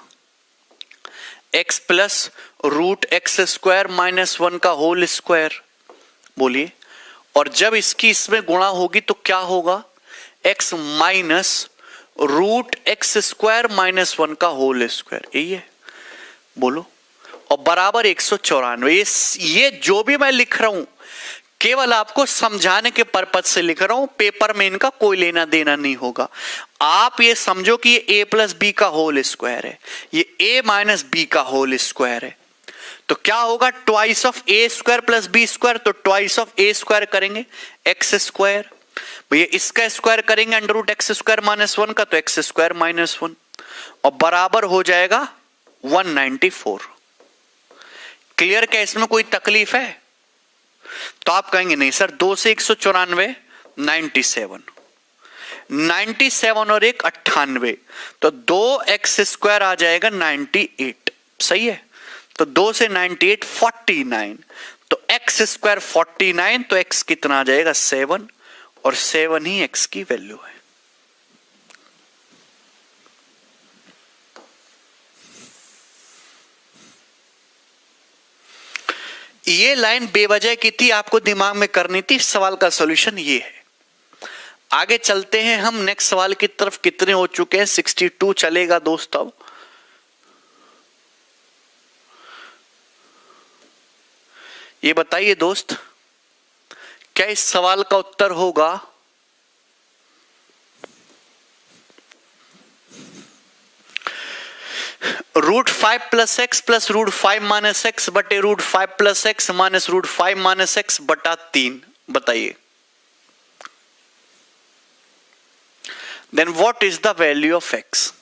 [SPEAKER 1] x plus root x square minus one का होल स्क्वायर, बोलिए। और जब इसकी इसमें गुणा होगी तो क्या होगा, x minus root x square minus one का होल स्क्वायर, यही है, बोलो। और बराबर 194। ये जो भी मैं लिख रहा हूं केवल आपको समझाने के पर्पज से लिख रहा हूं, पेपर में इनका कोई लेना देना नहीं होगा। आप ये समझो कि ये a प्लस बी का होल स्क्वायर है, ये a माइनस बी का होल स्क्वायर है, तो क्या होगा twice of a square plus b square, तो ट्वाइस ऑफ a स्क्वायर करेंगे एक्स स्क्वायर, भैया इसका स्क्वायर करेंगे under root x square minus one का, तो एक्स स्क्वायर माइनस वन, और बराबर हो जाएगा 194। क्लियर? क्या इसमें कोई तकलीफ है? तो आप कहेंगे नहीं सर, 2 से 194 97, 97 और 1 98, तो 2x स्क्वायर आ जाएगा 98, सही है। तो 2 से 98 49, तो x स्क्वायर 49, तो x कितना आ जाएगा 7, और 7 ही x की वैल्यू है। ये लाइन बेवजह की थी, आपको दिमाग में करनी थी। सवाल का सॉल्यूशन ये है। आगे चलते हैं हम नेक्स्ट सवाल की तरफ। कितने हो चुके हैं? 62 चलेगा दोस्तों। ये बताइए दोस्त, क्या इस सवाल का उत्तर होगा root 5 plus x plus root 5 minus x बटे root 5 plus x minus root 5 minus x बटा 3? बताइए। Then what is the value of x?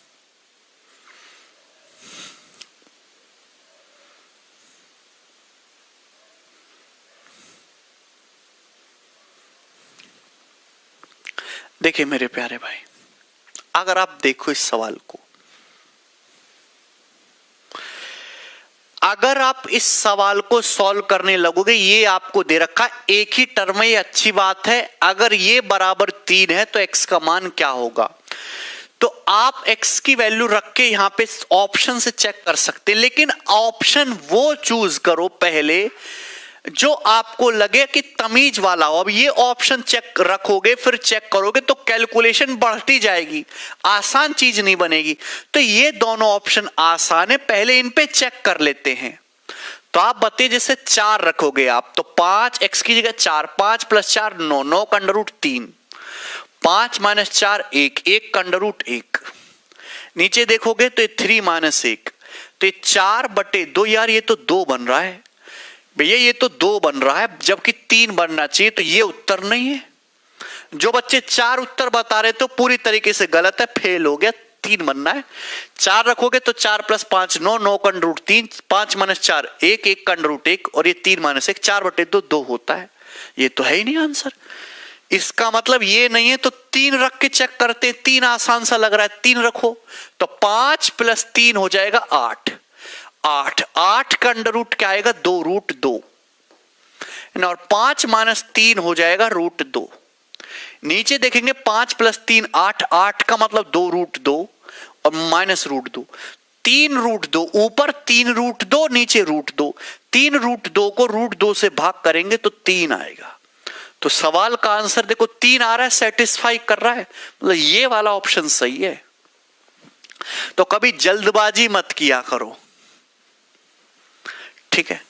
[SPEAKER 1] देखिए मेरे प्यारे भाई, अगर आप देखो इस सवाल को, अगर आप इस सवाल को सॉल्व करने लगोगे, ये आपको दे रखा एक ही टर्म है, ये अच्छी बात है। अगर ये बराबर 3 है तो x का मान क्या होगा? तो आप x की वैल्यू रख के यहां पे ऑप्शन से चेक कर सकते हैं, लेकिन ऑप्शन वो चूज करो पहले जो आपको लगे कि तमीज वाला हो। अब ये ऑप्शन चेक रखोगे फिर चेक करोगे तो कैलकुलेशन बढ़ती जाएगी, आसान चीज नहीं बनेगी। तो ये दोनों ऑप्शन आसान है, पहले इन पे चेक कर लेते हैं। तो आप बताइए, जैसे 4 रखोगे आप तो 5 x की जगह 4, 5 प्लस 4 9, 9 का अंडर रूट 3, 5 माइनस 4 1, 1 का अंडर रूट 1। नीचे देखोगे तो ये 3 माइनस 1, तो ये 4 बटे 2। यार ये तो 2 बन रहा है भैया, ये तो 2 बन रहा है जबकि 3 बनना चाहिए, तो ये उत्तर नहीं है। जो बच्चे 4 उत्तर बता रहे तो पूरी तरीके से गलत है, फेल हो गया। 3 बनना है। 4 रखोगे तो 4 प्लस 5 9, 9 का अंडर रूट 3, 5 माइनस 4 1, 1 का अंडर रूट 1, और ये 3 माइनस 1, 4 बटे 2 2 होता है। ये तो है ही नहीं आंसर। इसका मतलब ये नहीं है, तो 3 रख के चेक करते हैं। 3 आसान सा लग रहा है, 3 रखो तो 5 प्लस 3 हो जाएगा 8। 8, 8 का अंडर रूट क्या आएगा 2√2 और 5 - 3 हो जाएगा √2। नीचे देखेंगे 5 + 3 8, 8 का मतलब 2√2 और -√2, 3√2 ऊपर 3√2 नीचे √2, 3√2 को √2 से भाग करेंगे तो 3 आएगा। तो सवाल का आंसर देखो 3 आ रहा है, सेटिस्फाई कर रहा है, मतलब ये वाला ऑप्शन सही है। तो कभी जल्दबाजी मत किया करो, ठीक है।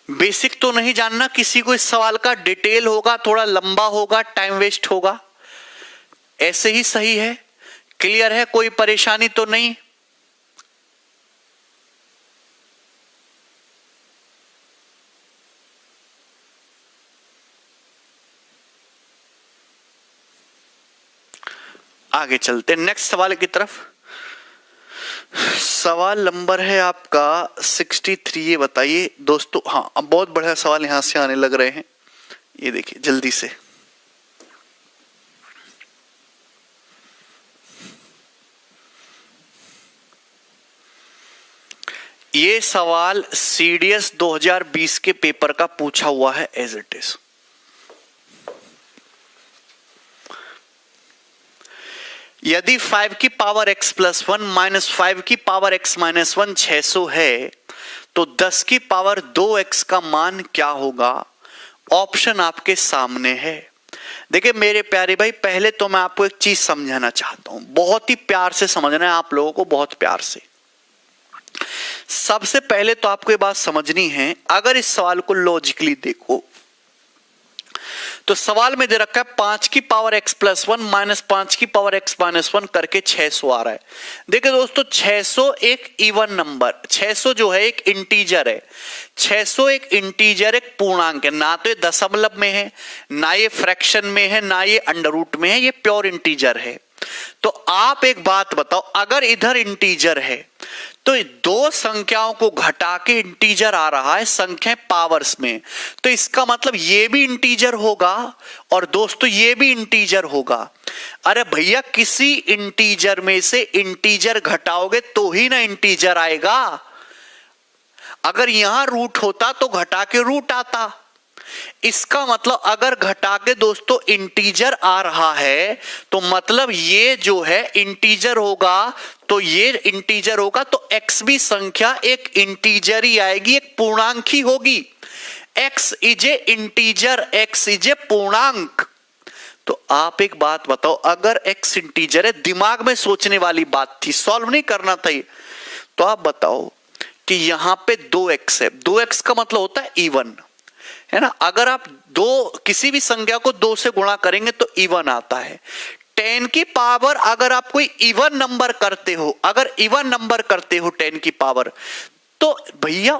[SPEAKER 1] बेसिक तो नहीं जानना, किसी को इस सवाल का डिटेल होगा, थोड़ा लंबा होगा, टाइम वेस्ट होगा, ऐसे ही सही है। क्लियर है, कोई परेशानी तो नहीं? आगे चलते नेक्स्ट सवाल की तरफ। सवाल नंबर है आपका 63। ये बताइए दोस्तों, हाँ अब बहुत बढ़िया सवाल यहां से आने लग रहे हैं, ये देखिए जल्दी से। ये सवाल सीडीएस 2020 के पेपर का पूछा हुआ है एज इट इज। यदि 5 की पावर x + 1 - 5 की पावर x - 1 600 है तो 10 की पावर 2x का मान क्या होगा? ऑप्शन आपके सामने है। देखिए मेरे प्यारे भाई, पहले तो मैं आपको एक चीज समझाना चाहता हूं, बहुत ही प्यार से समझना है आप लोगों को, बहुत प्यार से। सबसे पहले तो आपको ये बात समझनी है, अगर इस सवाल को लॉजिकली देखो तो सवाल में दे रखा है 5 की पावर x + 1 - 5 की पावर x - 1 करके 600 आ रहा है। देखिए दोस्तों 600 एक इवन नंबर, 600 जो है एक इंटीजर है, 600 एक इंटीजर, एक पूर्णांक है, ना तो ये दशमलव में है, ना ये फ्रैक्शन में है, ना ये अंडर रूट में है, ये प्योर इंटीजर है। तो आप एक बात बताओ, अगर इधर इंटीजर है तो दो संख्याओं को घटा के इंटीजर आ रहा है संख्या पावर्स में, तो इसका मतलब ये भी इंटीजर होगा और दोस्तों ये भी इंटीजर होगा। अरे भैया किसी इंटीजर में से इंटीजर घटाओगे तो ही ना इंटीजर आएगा। अगर यहां रूट होता तो घटा के रूट आता। इसका मतलब अगर घटा के दोस्तों इंटीजर आ रहा है तो मतलब ये जो है इंटीजर होगा, तो ये इंटीजर होगा तो x भी संख्या एक इंटीजर ही आएगी, एक पूर्णांक ही होगी। x is a integer, x is a पूर्णांक। तो आप एक बात बताओ, अगर x इंटीजर है, दिमाग में सोचने वाली बात थी, सॉल्व नहीं करना था ये, तो आप बताओ कि यहां पे 2x है, 2x का मतलब होता है इवन, है ना। अगर आप किसी भी संख्या को 2 से गुणा करेंगे तो इवन आता है। 10 की पावर अगर आप कोई इवन नंबर करते हो, अगर इवन नंबर करते हो 10 की पावर, तो भैया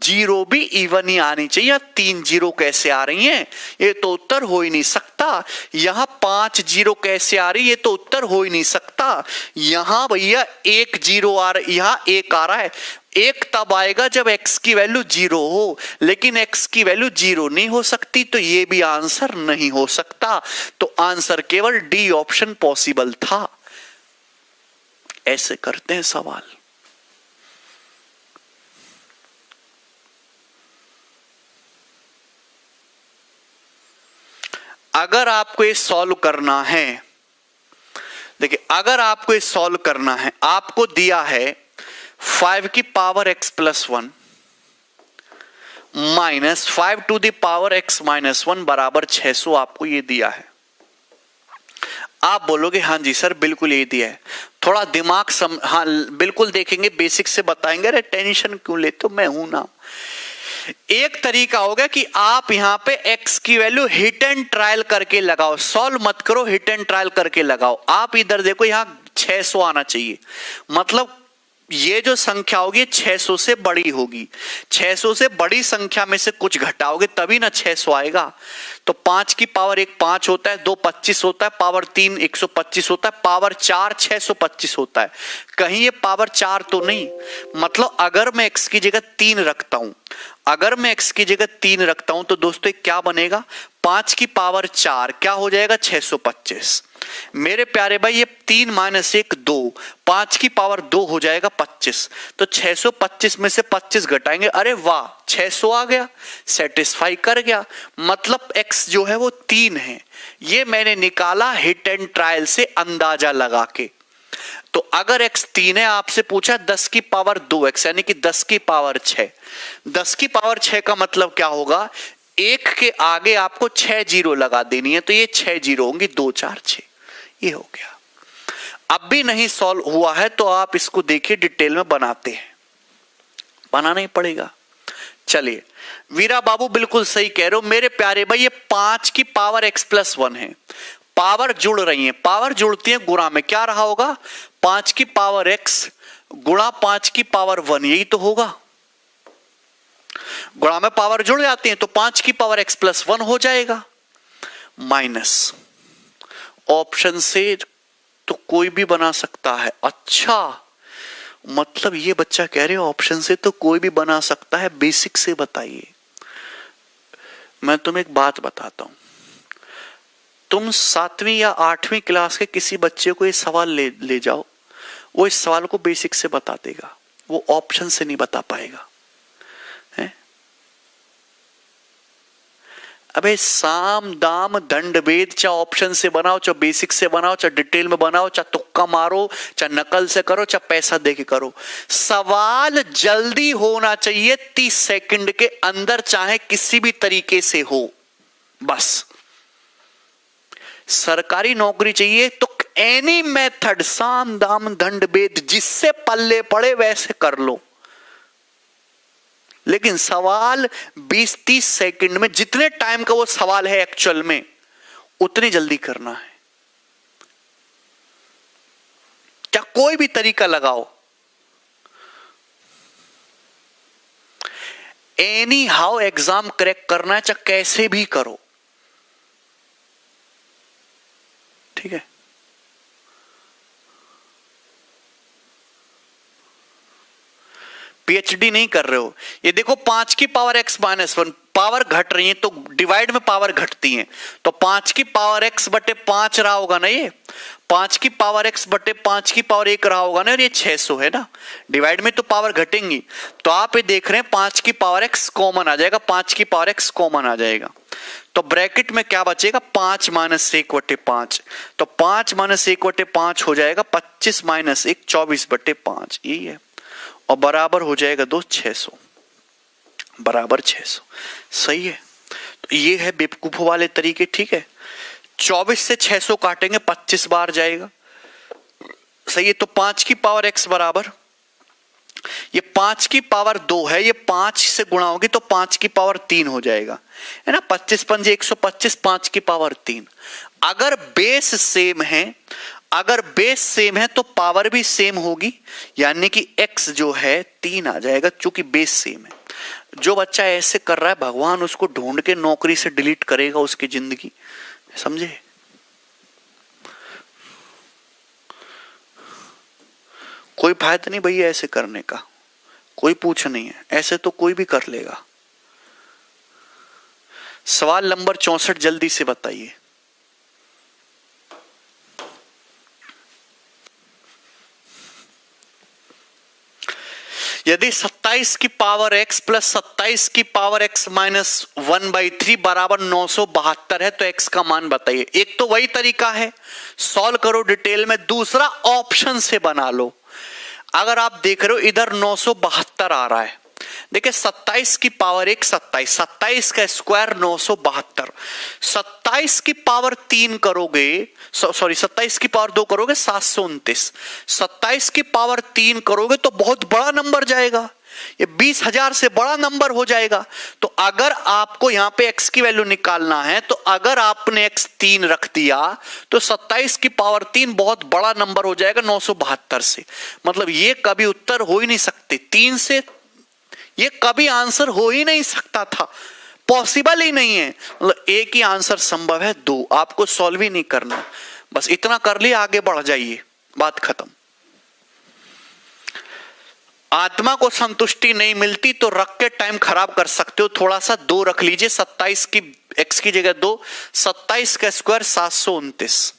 [SPEAKER 1] 0 भी इवन ही आनी चाहिए। 3 0 कैसे आ रही हैं? ये तो उत्तर हो ही नहीं सकता। यहां 5 0 कैसे आ रही? ये तो उत्तर हो ही नहीं सकता। यहां भैया 1 0 आ रहा, यहां 1 आ रहा है। 1 तब आएगा जब x की वैल्यू 0 हो, लेकिन x की वैल्यू 0 नहीं हो सकती, तो ये भी आंसर नहीं हो सकता। तो आंसर केवल डी ऑप्शन पॉसिबल था। ऐसे करते हैं सवाल। अगर आपको ये सॉल्व करना है, देखिए अगर आपको ये सॉल्व करना है, आपको दिया है 5 की power x + 1 minus 5 to the power x - 1 बराबर 600, आपको ये दिया है। आप बोलोगे हाँ जी सर बिल्कुल ये दिया है। थोड़ा दिमाग हाँ बिल्कुल देखेंगे, बेसिक से बताएंगे। अरे टेंशन क्यों लेते हो, मैं हूं ना। एक तरीका होगा कि आप यहां पे x की वैल्यू हिट एंड ट्रायल करके लगाओ, सॉल्व मत करो, हिट एंड ट्रायल करके लगाओ। आप इधर देखो, यहां 600 आना चाहिए, मतलब ये जो संख्या होगी 600 से बड़ी होगी। 600 से बड़ी संख्या में से कुछ घटाओगे तभी ना 600 आएगा। तो 5 की पावर 1 5 होता है, 2 25 होता है, पावर 3 125 होता है, पावर 4 625 होता है। कहीं ये पावर 4 तो नहीं, मतलब अगर मैं x की जगह 3 रखता हूं, अगर मैं x की जगह 3 रखता हूं तो दोस्तों क्या बनेगा? 5 की पावर 4 क्या हो जाएगा? 625। मेरे प्यारे भाई ये 3 माइनस 1 2, 5 की पावर 2 हो जाएगा 25। तो 625 में से 25 घटाएंगे, अरे वाह 600 आ गया, सेटिस्फाई कर गया। मतलब x जो है वो 3 है। ये मैंने निकाला हिट एंड ट्रायल से अंदाजा लगा के। तो अगर x 3 है, आपसे पूछा 10 की पावर 2x यानी कि 10 की पावर 6। 10 की पावर 6 का मतलब क्या होगा, एक के आगे आपको 6 जीरो लगा देनी है, तो ये 6 जीरो होंगी, 2 4 6, ये हो गया। अब भी नहीं सॉल्व हुआ है तो आप इसको देखिए डिटेल में बनाते हैं, बनाना ही पड़ेगा। चलिए वीरा बाबू बिल्कुल सही कह रहे हो मेरे प्यारे भाई, ये 5 की पावर x प्लस 1 है। पावर जुड़ रही है, पावर जुड़ती है गुणा में, क्या रहा होगा 5 की पावर x गुणा 5 की पावर 1, यही तो होगा। गुणा में पावर जुड़ जाती है तो 5 की पावर x प्लस 1 हो जाएगा। माइनस ऑप्शन से तो कोई भी बना सकता है। अच्छा मतलब ये बच्चा कह रहे हो ऑप्शन से तो कोई भी बना सकता है, बेसिक से बताइए। मैं तुम्हें एक बात बताता हूं, तुम 7वीं या 8वीं क्लास के किसी बच्चे को ये सवाल ले जाओ, वो इस सवाल को बेसिक से बता देगा, वो ऑप्शन से नहीं बता पाएगा। अबे साम दाम दंड भेद, चाहे ऑप्शन से बनाओ, चाहे बेसिक से बनाओ, चाहे डिटेल में बनाओ, चाहे तुक्का मारो, चाहे नकल से करो, चाहे पैसा देके करो, सवाल जल्दी होना चाहिए 30 सेकंड के अंदर, चाहे किसी भी तरीके से हो। बस सरकारी नौकरी चाहिए तो एनी मेथड, साम दाम दंड भेद, जिससे पल्ले पड़े वैसे कर लो, लेकिन सवाल 20-30 सेकंड में, जितने टाइम का वो सवाल है एक्चुअल में, उतनी जल्दी करना है। क्या कोई भी तरीका लगाओ, एनी हाउ एग्जाम क्रैक करना है, चाहे कैसे भी करो, ठीक है। पीएचडी नहीं कर रहे हो, ये देखो 5 की पावर x माइनस 1, पावर घट रही है तो डिवाइड में पावर घटती है, तो 5 की पावर x बटे 5 रहा होगा ना, ये 5 की पावर x बटे 5 की पावर 1 रहा होगा ना, और ये 600 है ना, डिवाइड में तो पावर घटेंगी। तो आप ये देख रहे हैं 5 की पावर x कॉमन आ जाएगा, 5 की पावर x कॉमन आ जाएगा, तो ब्रैकेट में क्या बचेगा 5 माइनस 1 बटे 5, तो 5 माइनस 1 बटे 5 हो जाएगा 25 माइनस 1 24 बटे 5, यही है, और बराबर हो जाएगा 2 600, बराबर 600। सही है, तो ये है बेवकूफों वाले तरीके, ठीक है। 24 से 600 काटेंगे 25 बार जाएगा, सही है। तो 5 की पावर x बराबर, ये 5 की पावर 2 है, ये 5 से गुणा होगी तो 5 की पावर 3 हो जाएगा, है ना। 25 पंजे 125, 5 की पावर 3। अगर बेस सेम है, अगर बेस सेम है तो पावर भी सेम होगी, यानी कि x जो है 3 आ जाएगा, चूंकि बेस सेम है। जो बच्चा ऐसे कर रहा है भगवान उसको ढूंढ के नौकरी से डिलीट करेगा उसकी जिंदगी, समझे। कोई फायदा नहीं भैया ऐसे करने का, कोई पूछ नहीं है, ऐसे तो कोई भी कर लेगा। सवाल नंबर 64 जल्दी से बताइए। यदि 27 की पावर x प्लस 27 की पावर x माइनस 1/3 बराबर 972 है तो x का मान बताइए। एक तो वही तरीका है, सॉल्व करो डिटेल में, दूसरा ऑप्शन से बना लो। अगर आप देख रहे हो इधर 972 आ रहा है, देखिए 27 की पावर 1 27, 27 का स्क्वायर 972, 27 की पावर 3 करोगे, सॉरी 27 की पावर 2 करोगे 729, 27 की पावर 3 करोगे तो बहुत बड़ा नंबर जाएगा, ये 20,000 से बड़ा नंबर हो जाएगा। तो अगर आपको यहां पे x की वैल्यू निकालना है तो अगर आपने x 3 रख दिया तो 27 की पावर 3 बहुत बड़ा नंबर हो जाएगा 972 से। मतलब ये कभी उत्तर हो ही नहीं सकते, 3 से ये कभी आंसर हो ही नहीं सकता था, पॉसिबल ही नहीं है। मतलब एक ही आंसर संभव है, 2। आपको सॉल्व ही नहीं करना, बस इतना कर लिया, आगे बढ़ जाइए, बात खत्म। आत्मा को संतुष्टि नहीं मिलती तो रख के टाइम खराब कर सकते हो, थोड़ा सा 2 रख लीजिए, 27 की x की जगह 2, 27 का स्क्वायर 729।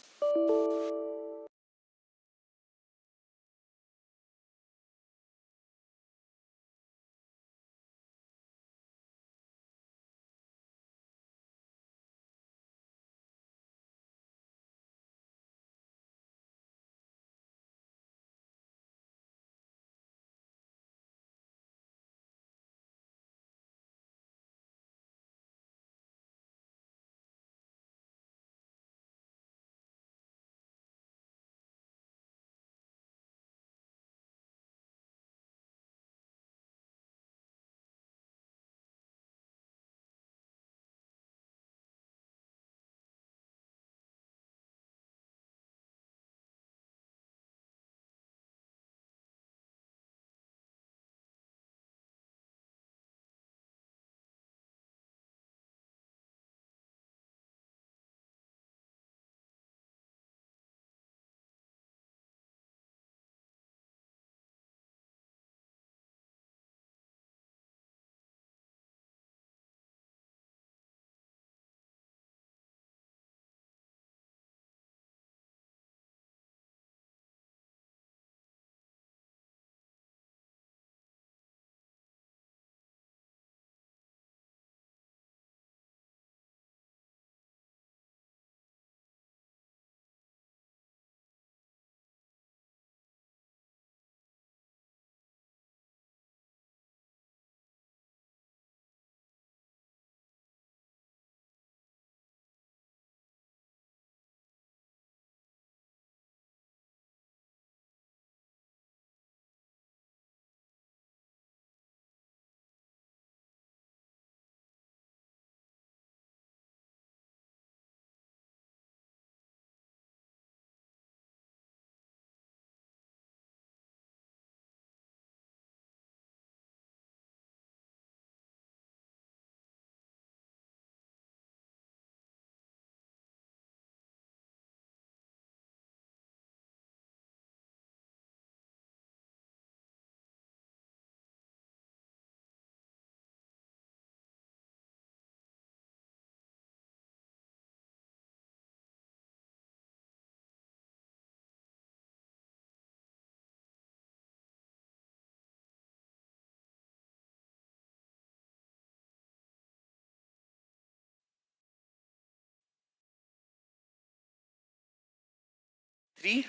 [SPEAKER 1] 3,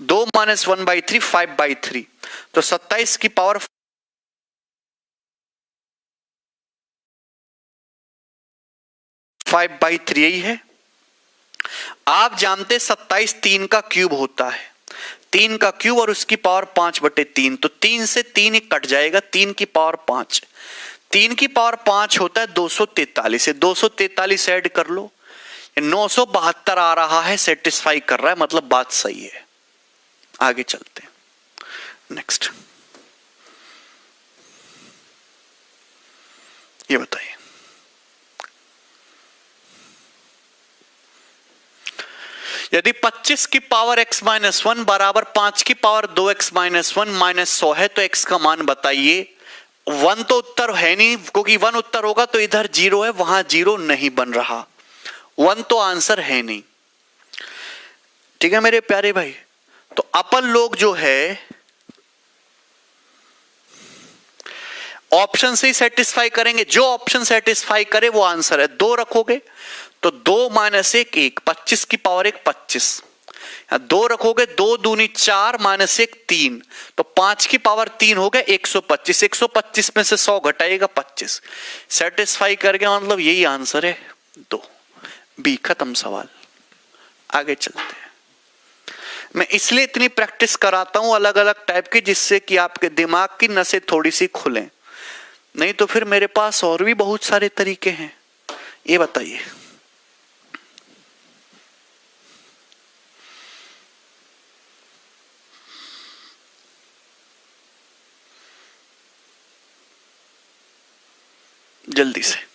[SPEAKER 1] 2 माइनस 1/3 5/3, तो 27 की पावर 5/3 यही है। आप जानते 27 3 का क्यूब होता है, 3 का क्यूब और उसकी पावर 5/3, तो 3 से 3 ही कट जाएगा, 3 की पावर 5, 3 की पावर 5 होता है 243 से 243 ऐड कर लो, 972 आ रहा है, सेटिस्फाई कर रहा है, मतलब बात सही है। आगे चलते हैं, नेक्स्ट ये बताइए, यदि 25 की पावर x माइनस 1 बराबर 5 की पावर 2x माइनस 1 माइनस 100 है, तो x का मान बताइए। 1 तो उत्तर है नहीं, क्योंकि 1 उत्तर होगा तो इधर 0 है, वहां 0 नहीं बन रहा, 1 तो आंसर है नहीं। ठीक है मेरे प्यारे भाई, तो अपन लोग जो है ऑप्शन से ही सेटिस्फाई करेंगे, जो ऑप्शन सेटिस्फाई करे वो आंसर है। 2 रखोगे तो 2 माइनस 1 1, 25 की पावर 1 25, 2 रखोगे 2 दूनी 4 माइनस 1 3, तो 5 की पावर 3 हो गया 125, 125 में से 100 घटाएगा 25, सेटिस्फाई कर गया, मतलब यही आंसर है 2, बी। खत्म सवाल, आगे चलते हैं। मैं इसलिए इतनी प्रैक्टिस कराता हूं अलग अलग टाइप की, जिससे कि आपके दिमाग की नसें थोड़ी सी खुलें, नहीं तो फिर मेरे पास और भी बहुत सारे तरीके हैं। ये बताइए, जल्दी से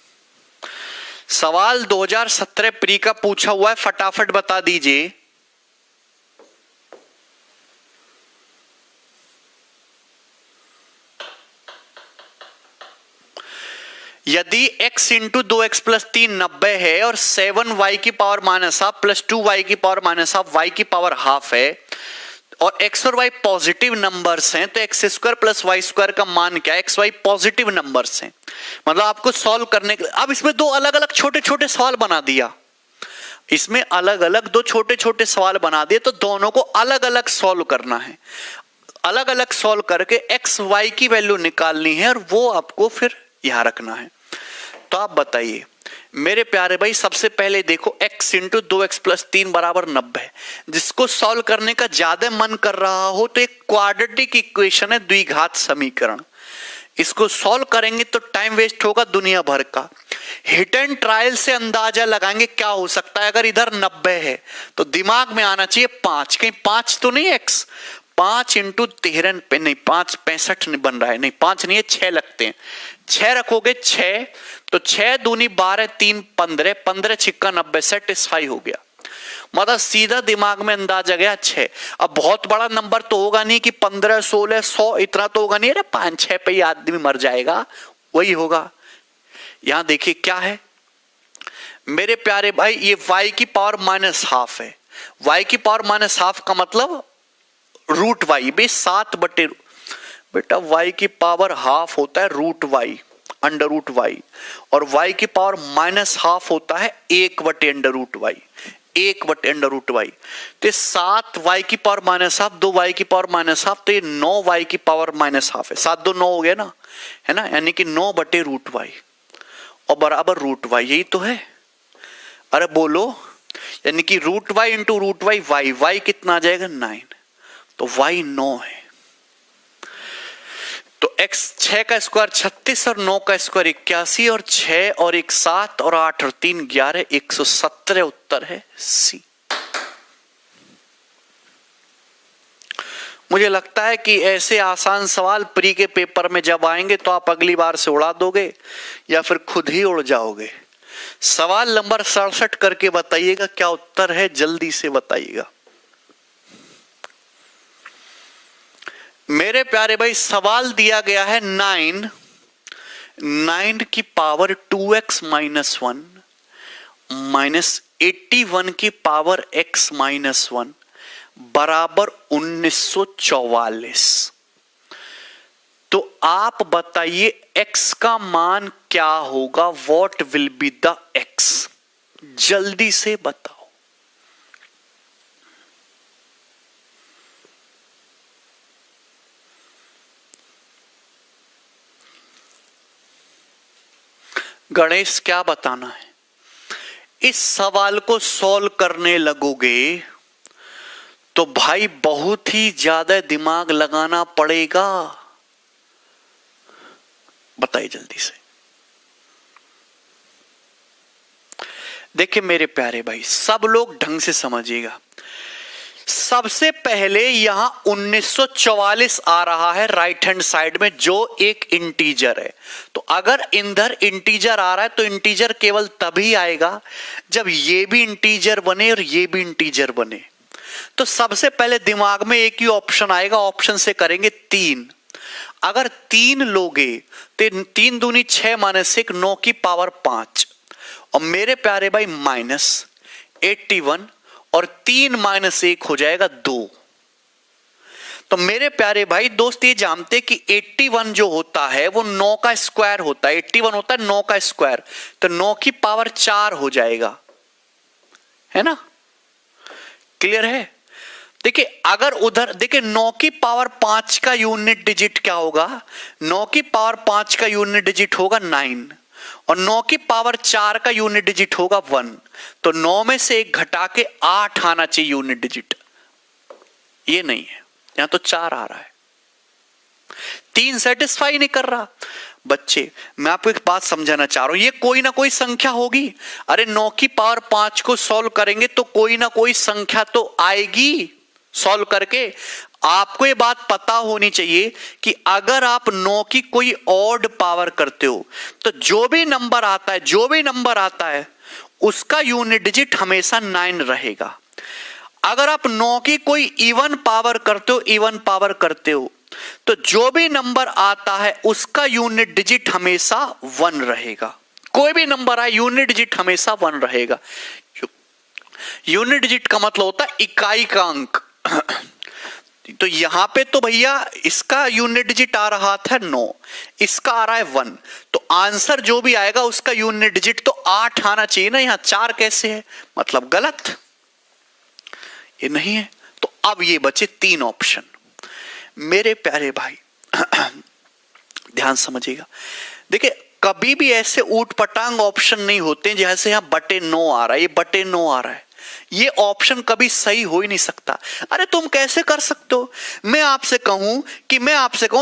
[SPEAKER 1] सवाल 2017 प्री का पूछा हुआ है, फटाफट बता दीजिए। यदि x इंटू 2x प्लस 3 90 है और 7y की power minus half plus 2y की पावर माइनस हाफ y की पावर हाफ है, और x और y पॉजिटिव नंबर्स हैं, तो x square plus y square का मान क्या है? xy पॉजिटिव नंबर्स हैं, मतलब आपको सॉल्व करने के। अब इसमें दो अलग अलग छोटे छोटे सवाल बना दिया, इसमें अलग अलग दो छोटे छोटे सवाल बना दिए, तो दोनों को अलग अलग सॉल्व करना है, अलग अलग सॉल्व करके एक्स वाई की वैल्यू निकालनी है, और वो आपको फिर यहां रखना है। तो आप बताइए मेरे प्यारे भाई, सबसे पहले देखो x इंटू 2x प्लस 3 बराबर 90, जिसको सॉल्व करने का ज्यादा मन कर रहा हो तो एक क्वाड्रेटिक इक्वेशन है, द्विघात समीकरण, इसको सॉल्व करेंगे तो टाइम वेस्ट होगा दुनिया भर का। हिट एंड ट्रायल से अंदाजा लगाएंगे क्या हो सकता है। अगर इधर 90 है तो दिमाग में आना चाहिए 5, कहीं 5 तो नहीं x, 5 इंटू 13 पे नहीं, 5 65 नहीं बन रहा है, नहीं 5 नहीं है 6 लगते हैं, 6 रखोगे 6, तो 6 दूनी 12 3 15, 15 छिक्का 90, सेटिस्फाई हो गया, मतलब सीधा दिमाग में अंदाजा गया 6। अब बहुत बड़ा नंबर तो होगा नहीं कि 15 16 100, इतना तो होगा नहीं, अरे 5-6 पे ही आदमी मर जाएगा, वही होगा। यहां देखिए क्या है मेरे प्यारे भाई, ये y की पावर माइनस हाफ है, y की पावर माइनस हाफ का मतलब रूट वाई, बे 7 बटे, बेटा y की पावर हाफ होता है root y under root y, और y की पावर माइनस हाफ होता है 1 बटे अंडर रूट वाई, 1 बटे अंडर रूट वाई। तो 7y की पावर माइनस हाफ, 2y की पावर माइनस हाफ, तो ये 9y की पावर माइनस हाफ है, 7 2 9 हो गया ना, है ना, यानी कि 9 बटे रूट वाई और बराबर रूट वाई, यही तो है। अरे बोलो, यानी कि root y into root y, y y कितना आ जाएगा 9, तो y 9 है। तो x 6 का स्क्वायर 36 और 9 का स्क्वायर 81, और 6 और 1 7 और 8 और 3 11, 117 उत्तर है सी। मुझे लगता है कि ऐसे आसान सवाल प्री के पेपर में जब आएंगे तो आप अगली बार से उड़ा दोगे या फिर खुद ही उड़ जाओगे। सवाल नंबर 67 करके बताइएगा क्या उत्तर है, जल्दी से बताइएगा मेरे प्यारे भाई। सवाल दिया गया है 9 की पावर 2x माइनस 1 माइनस 81 की पावर x माइनस 1 बराबर 1944। तो आप बताइए x का मान क्या होगा, what will be the x, जल्दी से बताओ। गणेश क्या बताना है? इस सवाल को सॉल्व करने लगोगे तो भाई बहुत ही ज्यादा दिमाग लगाना पड़ेगा। बताइए जल्दी से। देखिए मेरे प्यारे भाई, सब लोग ढंग से समझिएगा। सबसे पहले यहां 1944 आ रहा है राइट हैंड साइड में, जो एक इंटीजर है। तो अगर इधर इंटीजर आ रहा है तो इंटीजर केवल तभी आएगा जब ये भी इंटीजर बने और ये भी इंटीजर बने। तो सबसे पहले दिमाग में एक ही ऑप्शन आएगा, ऑप्शन से करेंगे 3। अगर 3 लोगे तो 3 दूनी 6 माइनस 1 9 की पावर 5, और मेरे प्यारे भाई -81 और 3 माइनस 1 हो जाएगा 2। तो मेरे प्यारे भाई दोस्त ये जानते कि 81 जो होता है वो 9 का स्क्वायर होता है। 81 होता है 9 का स्क्वायर, तो 9 की पावर 4 हो जाएगा, है ना? क्लियर है? देखिए अगर उधर देखिए 9 की पावर 5 का यूनिट डिजिट क्या होगा? 9 की पावर 5 का यूनिट डिजिट होगा 9, और 9 की पावर 4 का यूनिट डिजिट होगा 1। तो 9 में से 1 घटा के 8 आना चाहिए यूनिट डिजिट। ये नहीं है, यहां तो 4 आ रहा है, 3 सेटिस्फाई नहीं कर रहा। बच्चे मैं आपको एक बात समझाना चाह रहा हूं, ये कोई ना कोई संख्या होगी। अरे 9 की पावर 5 को सॉल्व करेंगे तो कोई ना कोई संख्या तो आएगी सॉल्व करके। आपको ये बात पता होनी चाहिए कि अगर आप 9 की कोई ऑड पावर करते हो तो जो भी नंबर आता है उसका यूनिट डिजिट हमेशा 9 रहेगा। अगर आप 9 की कोई इवन पावर करते हो तो जो भी नंबर आता है उसका यूनिट डिजिट हमेशा 1 रहेगा। कोई भी नंबर आए यूनिट डिजिट हमेशा 1 रहेगा। यूनिट डिजिट का मतलब होता है इकाई का अंक। तो यहां पे तो भैया इसका यूनिट डिजिट आ रहा था 9, इसका आ रहा है 1, तो आंसर जो भी आएगा उसका यूनिट डिजिट तो 8 आना चाहिए ना। यहां 4 कैसे है? मतलब गलत, ये नहीं है। तो अब ये बचे 3 ऑप्शन। मेरे प्यारे भाई ध्यान समझिएगा। देखिए कभी भी ऐसे ऊट पटांग ऑप्शन नहीं होते जैसे यहां बटे 9 आ रहा है, ये बटे 9 आ रहा है, ये ऑप्शन कभी सही हो ही नहीं सकता। अरे तुम कैसे कर सकते हो? मैं आपसे कहूं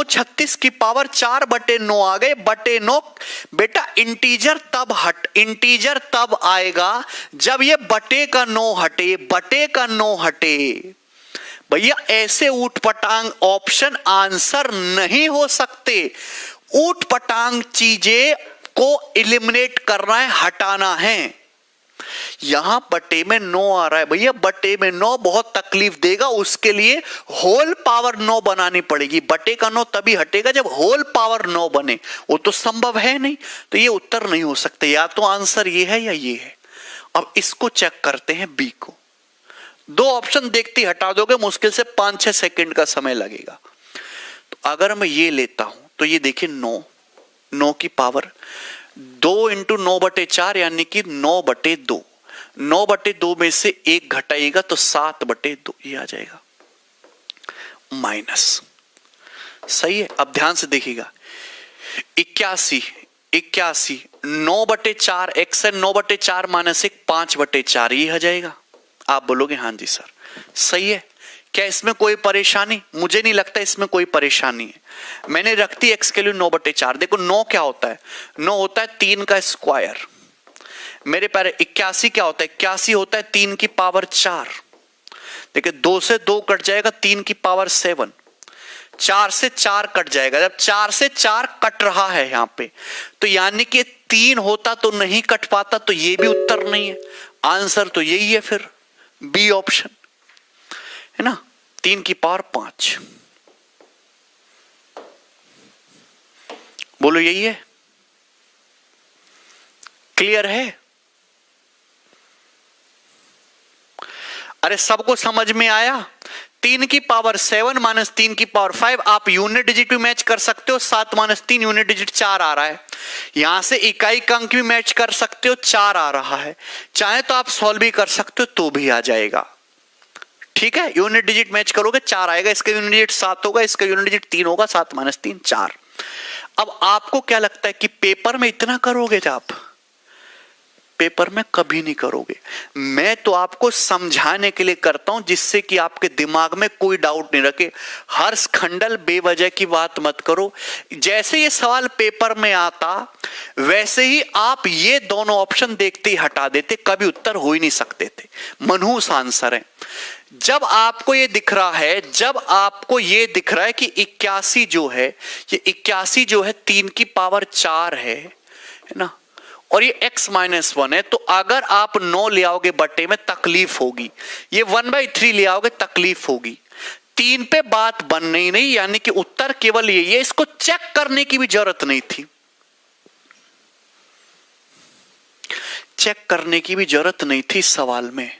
[SPEAKER 1] 36 की पावर 4 बटे 9 आ गए, बटे 9 बेटा इंटीजर तब आएगा जब ये बटे का 9 हटे। भैया ऐसे ऊटपटांग ऑप्शन आंसर नहीं हो सकते। ऊटपटांग चीजें को एलिमिनेट करना है, हटाना है। यहां बटे में 9 आ रहा है, भैया बटे में 9 बहुत तकलीफ देगा, उसके लिए होल पावर 9 बनानी पड़ेगी। बटे का 9 तभी हटेगा जब होल पावर 9 बने, वो तो संभव है नहीं। तो ये उत्तर नहीं हो सकते, या तो आंसर ये है या ये है। अब इसको चेक करते हैं बी को। 2 ऑप्शन देखते हटा दोगे मुश्किल से 5-6 सेकंड का समय लगेगा। तो अगर मैं ये लेता हूं तो ये देखिए 9 की पावर 2 × 9/4 यानी कि 9/2। 9/2 में से 1 घटाइएगा तो 7/2 ये आ जाएगा माइनस। सही है? अब ध्यान से देखिएगा 81 9/4 x है, 9/4 माइनस 1 5/4 ये आ जाएगा। आप बोलोगे हाँ जी सर सही है। क्या इसमें कोई परेशानी? मुझे नहीं लगता इसमें कोई परेशानी है। मैंने रख दी x के लिए 9/4। देखो 9 क्या होता है? 9 होता है 3 का स्क्वायर। मेरे प्यारे 81 क्या होता है? 81 होता है 3 की पावर 4। देखिए 2 से 2 कट जाएगा, 3 की पावर 7। 4 से 4 कट जाएगा। जब 4 से 4 कट रहा है यहां पे, तो यानी कि 3 होता तो नहीं कट पाता, तो ये भी उत्तर नहीं है। आंसर तो यही है फिर, बी ऑप्शन है ना, 3 की पावर 5। बोलो यही है? क्लियर है? अरे सबको समझ में आया? 3 की पावर 7 माइनस 3 की पावर 5, आप यूनिट डिजिट भी मैच कर सकते हो। 7 माइनस 3 यूनिट डिजिट 4 आ रहा है। यहां से इकाई का अंक भी मैच कर सकते हो, 4 आ रहा है। चाहे तो आप सॉल्व भी कर सकते हो तो भी आ जाएगा। ठीक है, यूनिट डिजिट मैच करोगे 4 आएगा, इसका यूनिट डिजिट 7 होगा, इसका यूनिट डिजिट 3 होगा, 7 माइनस 3 4। अब आपको क्या लगता है कि पेपर में इतना करोगे आप? पेपर में कभी नहीं करोगे। मैं तो आपको समझाने के लिए करता हूं, जिससे कि आपके दिमाग में कोई डाउट नहीं रखे। हर्ष खंडल बेवजह की बात मत करो। जैसे ये सवाल पेपर में आता वैसे ही आप ये दोनों ऑप्शन देखते ही हटा देते, कभी उत्तर हो ही नहीं सकते थे। मनहूस आंसर है। जब आपको ये दिख रहा है, जब आपको ये दिख रहा है कि 81 जो है, ये 81 जो है 3 की पावर 4 है ना, और ये x-1 है, तो अगर आप 9 ले आओगे बटे में तकलीफ होगी, ये 1/3 ले आओगे तकलीफ होगी। 3 पे बात बन नहीं, यानी कि उत्तर केवल यही है। इसको चेक करने की भी जरूरत नहीं थी, चेक करने की भी जरूरत नहीं थी इस सवाल में।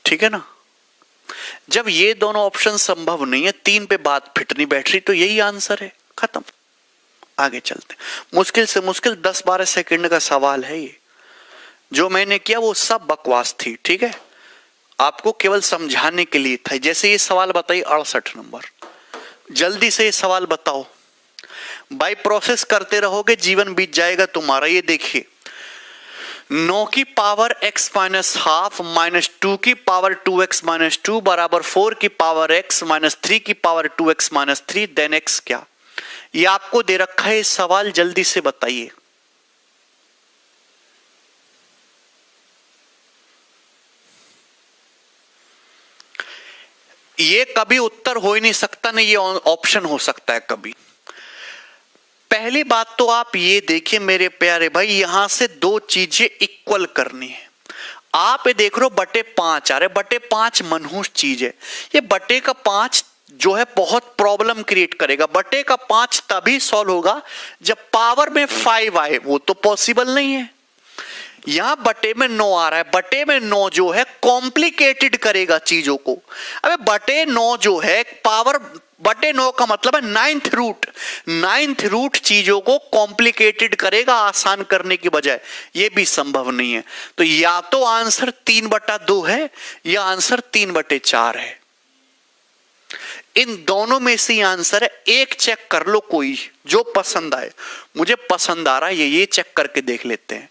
[SPEAKER 1] ठीक है ना? जब ये दोनों ऑप्शन संभव नहीं है, 3 पे बात फिट नहीं बैठ रही, तो यही आंसर है, खत्म। आगे चलते। मुश्किल से मुश्किल 10-12 सेकंड का सवाल है ये। जो मैंने किया वो सब बकवास थी, ठीक है, आपको केवल समझाने के लिए था। जैसे ये सवाल बताइए 68 नंबर, जल्दी से ये सवाल बताओ। बाय प्रोसेस करते रहोगे, जीवन बीत जाएगा तुम्हारा। ये देखिए, 9 की पावर x-½ माइनस 2 की पावर 2x-2 बराबर 4 की पावर x माइनस 3 की पावर 2x-3, देन x क्या? ये आपको दे रखा है सवाल, जल्दी से बताइए। ये कभी उत्तर हो ही नहीं सकता, नहीं ये ऑप्शन हो सकता है कभी। पहली बात तो आप ये देखिए मेरे प्यारे भाई, यहां से दो चीजें इक्वल करनी है। आप ये देख रहे हो बटे 5 आ रहे, बटे 5 मनहूस चीज है। ये बटे का 5 जो है बहुत प्रॉब्लम क्रिएट करेगा। बटे का 5 तभी सॉल्व होगा जब पावर में 5 आए, वो तो पॉसिबल नहीं है। यहां बटे में 9 आ रहा है, बटे में 9 जो है कॉम्प्लिकेटेड करेगा चीजों को। अबे बटे 9 जो है पावर, बटे 9 का मतलब है 9th रूट चीजों को कॉम्प्लिकेटेड करेगा आसान करने की बजाय। ये भी संभव नहीं है। तो या तो आंसर 3/2 है या आंसर 3/4 है। इन दोनों में से आंसर है। एक चेक कर लो, कोई जो पसंद आए। मुझे पसंद आ रहा है ये चेक करके देख लेते हैं।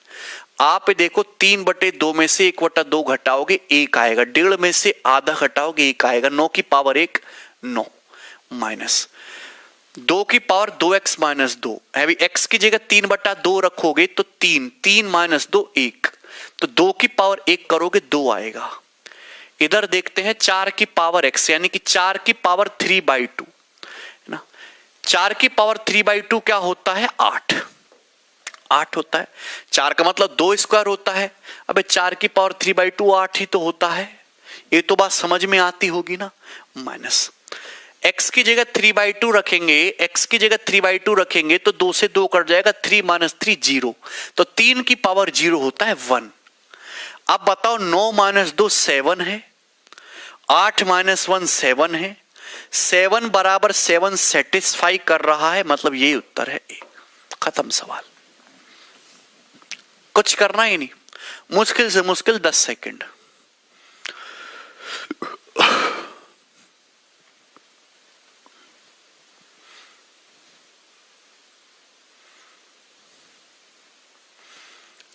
[SPEAKER 1] आप देखो 3/2 में से 1/2 घटाओगे 1 आएगा, 1.5 में से आधा घटाओगे 1 आएगा, 9 की पावर 1 9 माइनस 2 की पावर 2x-2 है। x की जगह 3/2 रखोगे तो 3 माइनस 2 1, तो 2 की पावर 1 करोगे 2 आएगा। इधर देखते हैं 4 की पावर x, यानी कि 4 की पावर 3/2 है ना। 4 की पावर 3/2 क्या होता है? 8 होता है। 4 का मतलब 2 स्क्वायर होता है। अबे 4 की पावर 3/2 8 ही तो होता है। ये तो बात समझ में आती होगी ना। माइनस x की जगह 3/2 रखेंगे, x की जगह 3/2 रखेंगे तो 2 से 2 कट जाएगा, 3 माइनस 3 0, तो 3 की पावर 0 होता है 1। अब बताओ 9 माइनस 2 7 है, 8 माइनस 1 7 है, 7 बराबर 7 सेटिस्फाई कर रहा है, मतलब यही उत्तर है ए। खत्म सवाल, कुछ करना ही नहीं। मुश्किल से मुश्किल 10 सेकंड।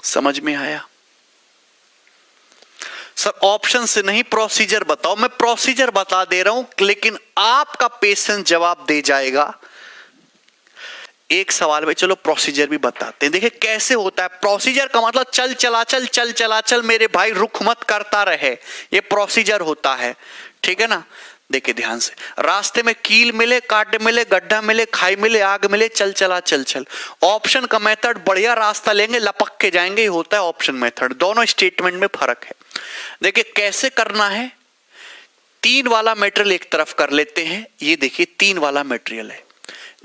[SPEAKER 1] समझ में आया? सर ऑप्शन से नहीं, प्रोसीजर बताओ। मैं प्रोसीजर बता दे रहा हूं, लेकिन आपका पेशेंस जवाब दे जाएगा एक सवाल में। चलो प्रोसीजर भी बताते हैं। देखिए कैसे होता है। प्रोसीजर का मतलब चल चला चल मेरे भाई, रुक मत करता रहे, ये प्रोसीजर होता है। ठीक है ना। देखिए ध्यान से, रास्ते में कील मिले, काट मिले, गड्ढा मिले, खाई मिले, आग मिले, चल। ऑप्शन का मेथड बढ़िया रास्ता लेंगे, लपक के जाएंगे, ये होता है ऑप्शन मेथड। दोनों स्टेटमेंट में फर्क है। देखिए कैसे करना है। 3 वाला मटेरियल एक तरफ कर लेते हैं। ये देखिए 3 वाला मटेरियल है,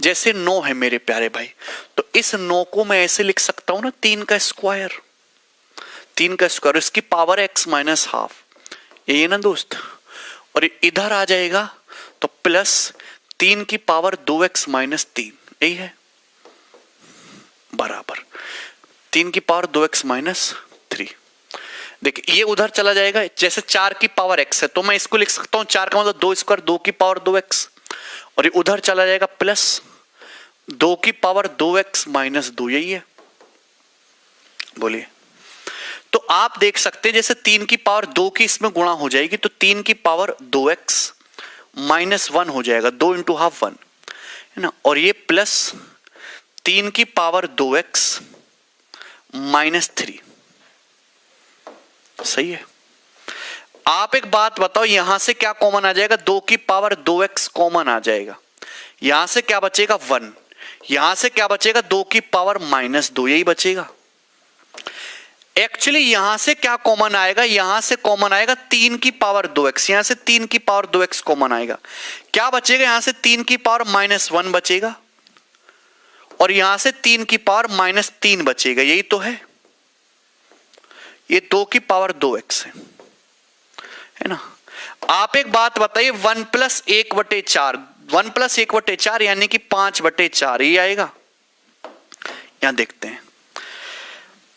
[SPEAKER 1] जैसे 9 है मेरे प्यारे भाई, तो इस 9 को मैं ऐसे लिख सकता हूं ना, 3 का स्क्वायर, इसकी पावर x-½ ये ना दोस्त, और इधर आ जाएगा तो प्लस 3 की पावर 2x-3, यही है, बराबर 3 की पावर 2x-3। देखिए ये उधर चला जाएगा, जैसे 4 की पावर x है तो मैं इसको लिख सकता हूं 4 का मतलब 2 स्क्वायर 2 की पावर 2x, और ये उधर चला जाएगा प्लस 2 की पावर 2x माइनस 2, यही है। बोलिए, तो आप देख सकते हैं जैसे 3 की पावर 2 की इसमें गुणा हो जाएगी तो 3 की पावर 2x माइनस 1 हो जाएगा, 2 इंटू हाफ 1 है ना, और ये प्लस 3 की पावर 2x माइनस 3, सही है। आप एक बात बताओ, यहां से क्या कॉमन आ जाएगा, 2 की पावर 2x कॉमन आ जाएगा, यहां से क्या बचेगा 1, यहां से क्या बचेगा 2 की पावर माइनस 2, यही बचेगा। एक्चुअली यहां से क्या कॉमन आएगा, यहां से कॉमन आएगा 3 की पावर 2x, यहां से 3 की पावर 2x कॉमन आएगा, क्या बचेगा, यहां से 3 की पावर माइनस 1 बचेगा और यहां से 3 की पावर माइनस 3 बचेगा, यही तो है। ये 2 की पावर 2x है ना। आप एक बात बताइए, 1 प्लस 1/4, 1 प्लस 1/4 यानी कि 5/4 ही आएगा। यहां देखते हैं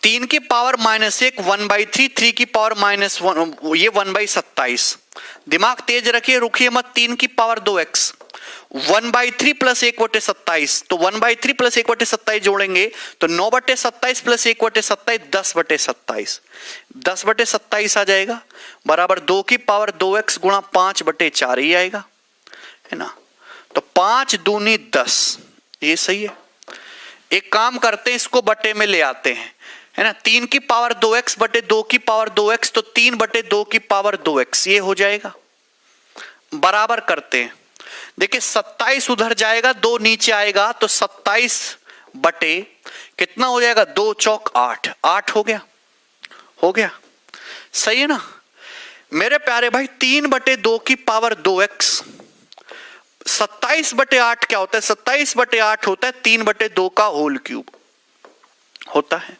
[SPEAKER 1] 3 की पावर माइनस 1 1/3, 3 की पावर माइनस 1 ये 1/27। दिमाग तेज रखिए, रुकिए मत। 3 की पावर 2x 1/3 प्लस 1/27, तो 1/3 प्लस 1/27 जोड़ेंगे तो 9/27 प्लस 1/27 10/27, 10/27 आ जाएगा बराबर 2 की पावर 2x गुणा 5/4 ही आएगा, है ना। तो 5 दूनी 10, ये सही है। एक काम करते हैं, इसको बटे में ले आते हैं, है ना। 3 की पावर 2x बटे 2 की पावर 2x, तो 3/2 की पावर 2x ये हो जाएगा। बराबर करते हैं, देखिए 27 उधर जाएगा, 2 नीचे आएगा तो 27 बटे कितना हो जाएगा, 2 चौक 8, 8 हो गया, हो गया, सही है ना मेरे प्यारे भाई। 3/2 की पावर 2x, 27/8 क्या होता है, 27/8 होता है 3/2 का होल क्यूब होता है।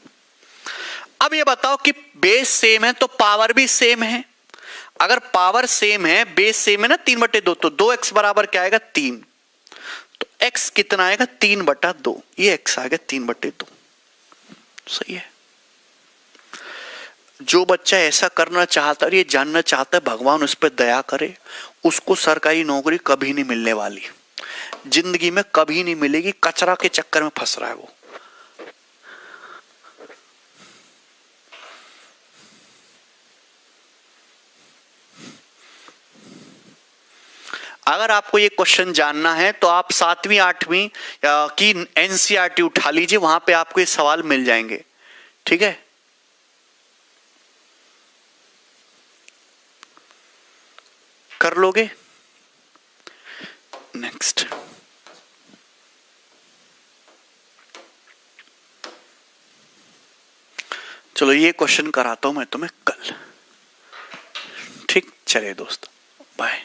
[SPEAKER 1] अब ये बताओ कि बेस सेम है तो पावर भी सेम है। अगर पावर सेम है, बेस सेम है ना 3/2, तो 2x बराबर क्या आएगा 3, तो x कितना आएगा 3/2, ये x आएगा 3/2, सही है। जो बच्चा ऐसा करना चाहता है, ये जानना चाहता है भगवान उस पर दया करे, उसको सरकारी नौकरी कभी नहीं मिलने वाली, जिंदगी में कभी नहीं मिलेगी, कचरा के चक्कर में फंस रहा है वो। अगर आपको ये क्वेश्चन जानना है तो आप 7वीं 8वीं की एनसीईआरटी उठा लीजिए, वहां पे आपको ये सवाल मिल जाएंगे, ठीक है। कर लोगे। नेक्स्ट, चलो ये क्वेश्चन कराता हूं मैं तुम्हें कल, ठीक। चलिए दोस्तों, बाय।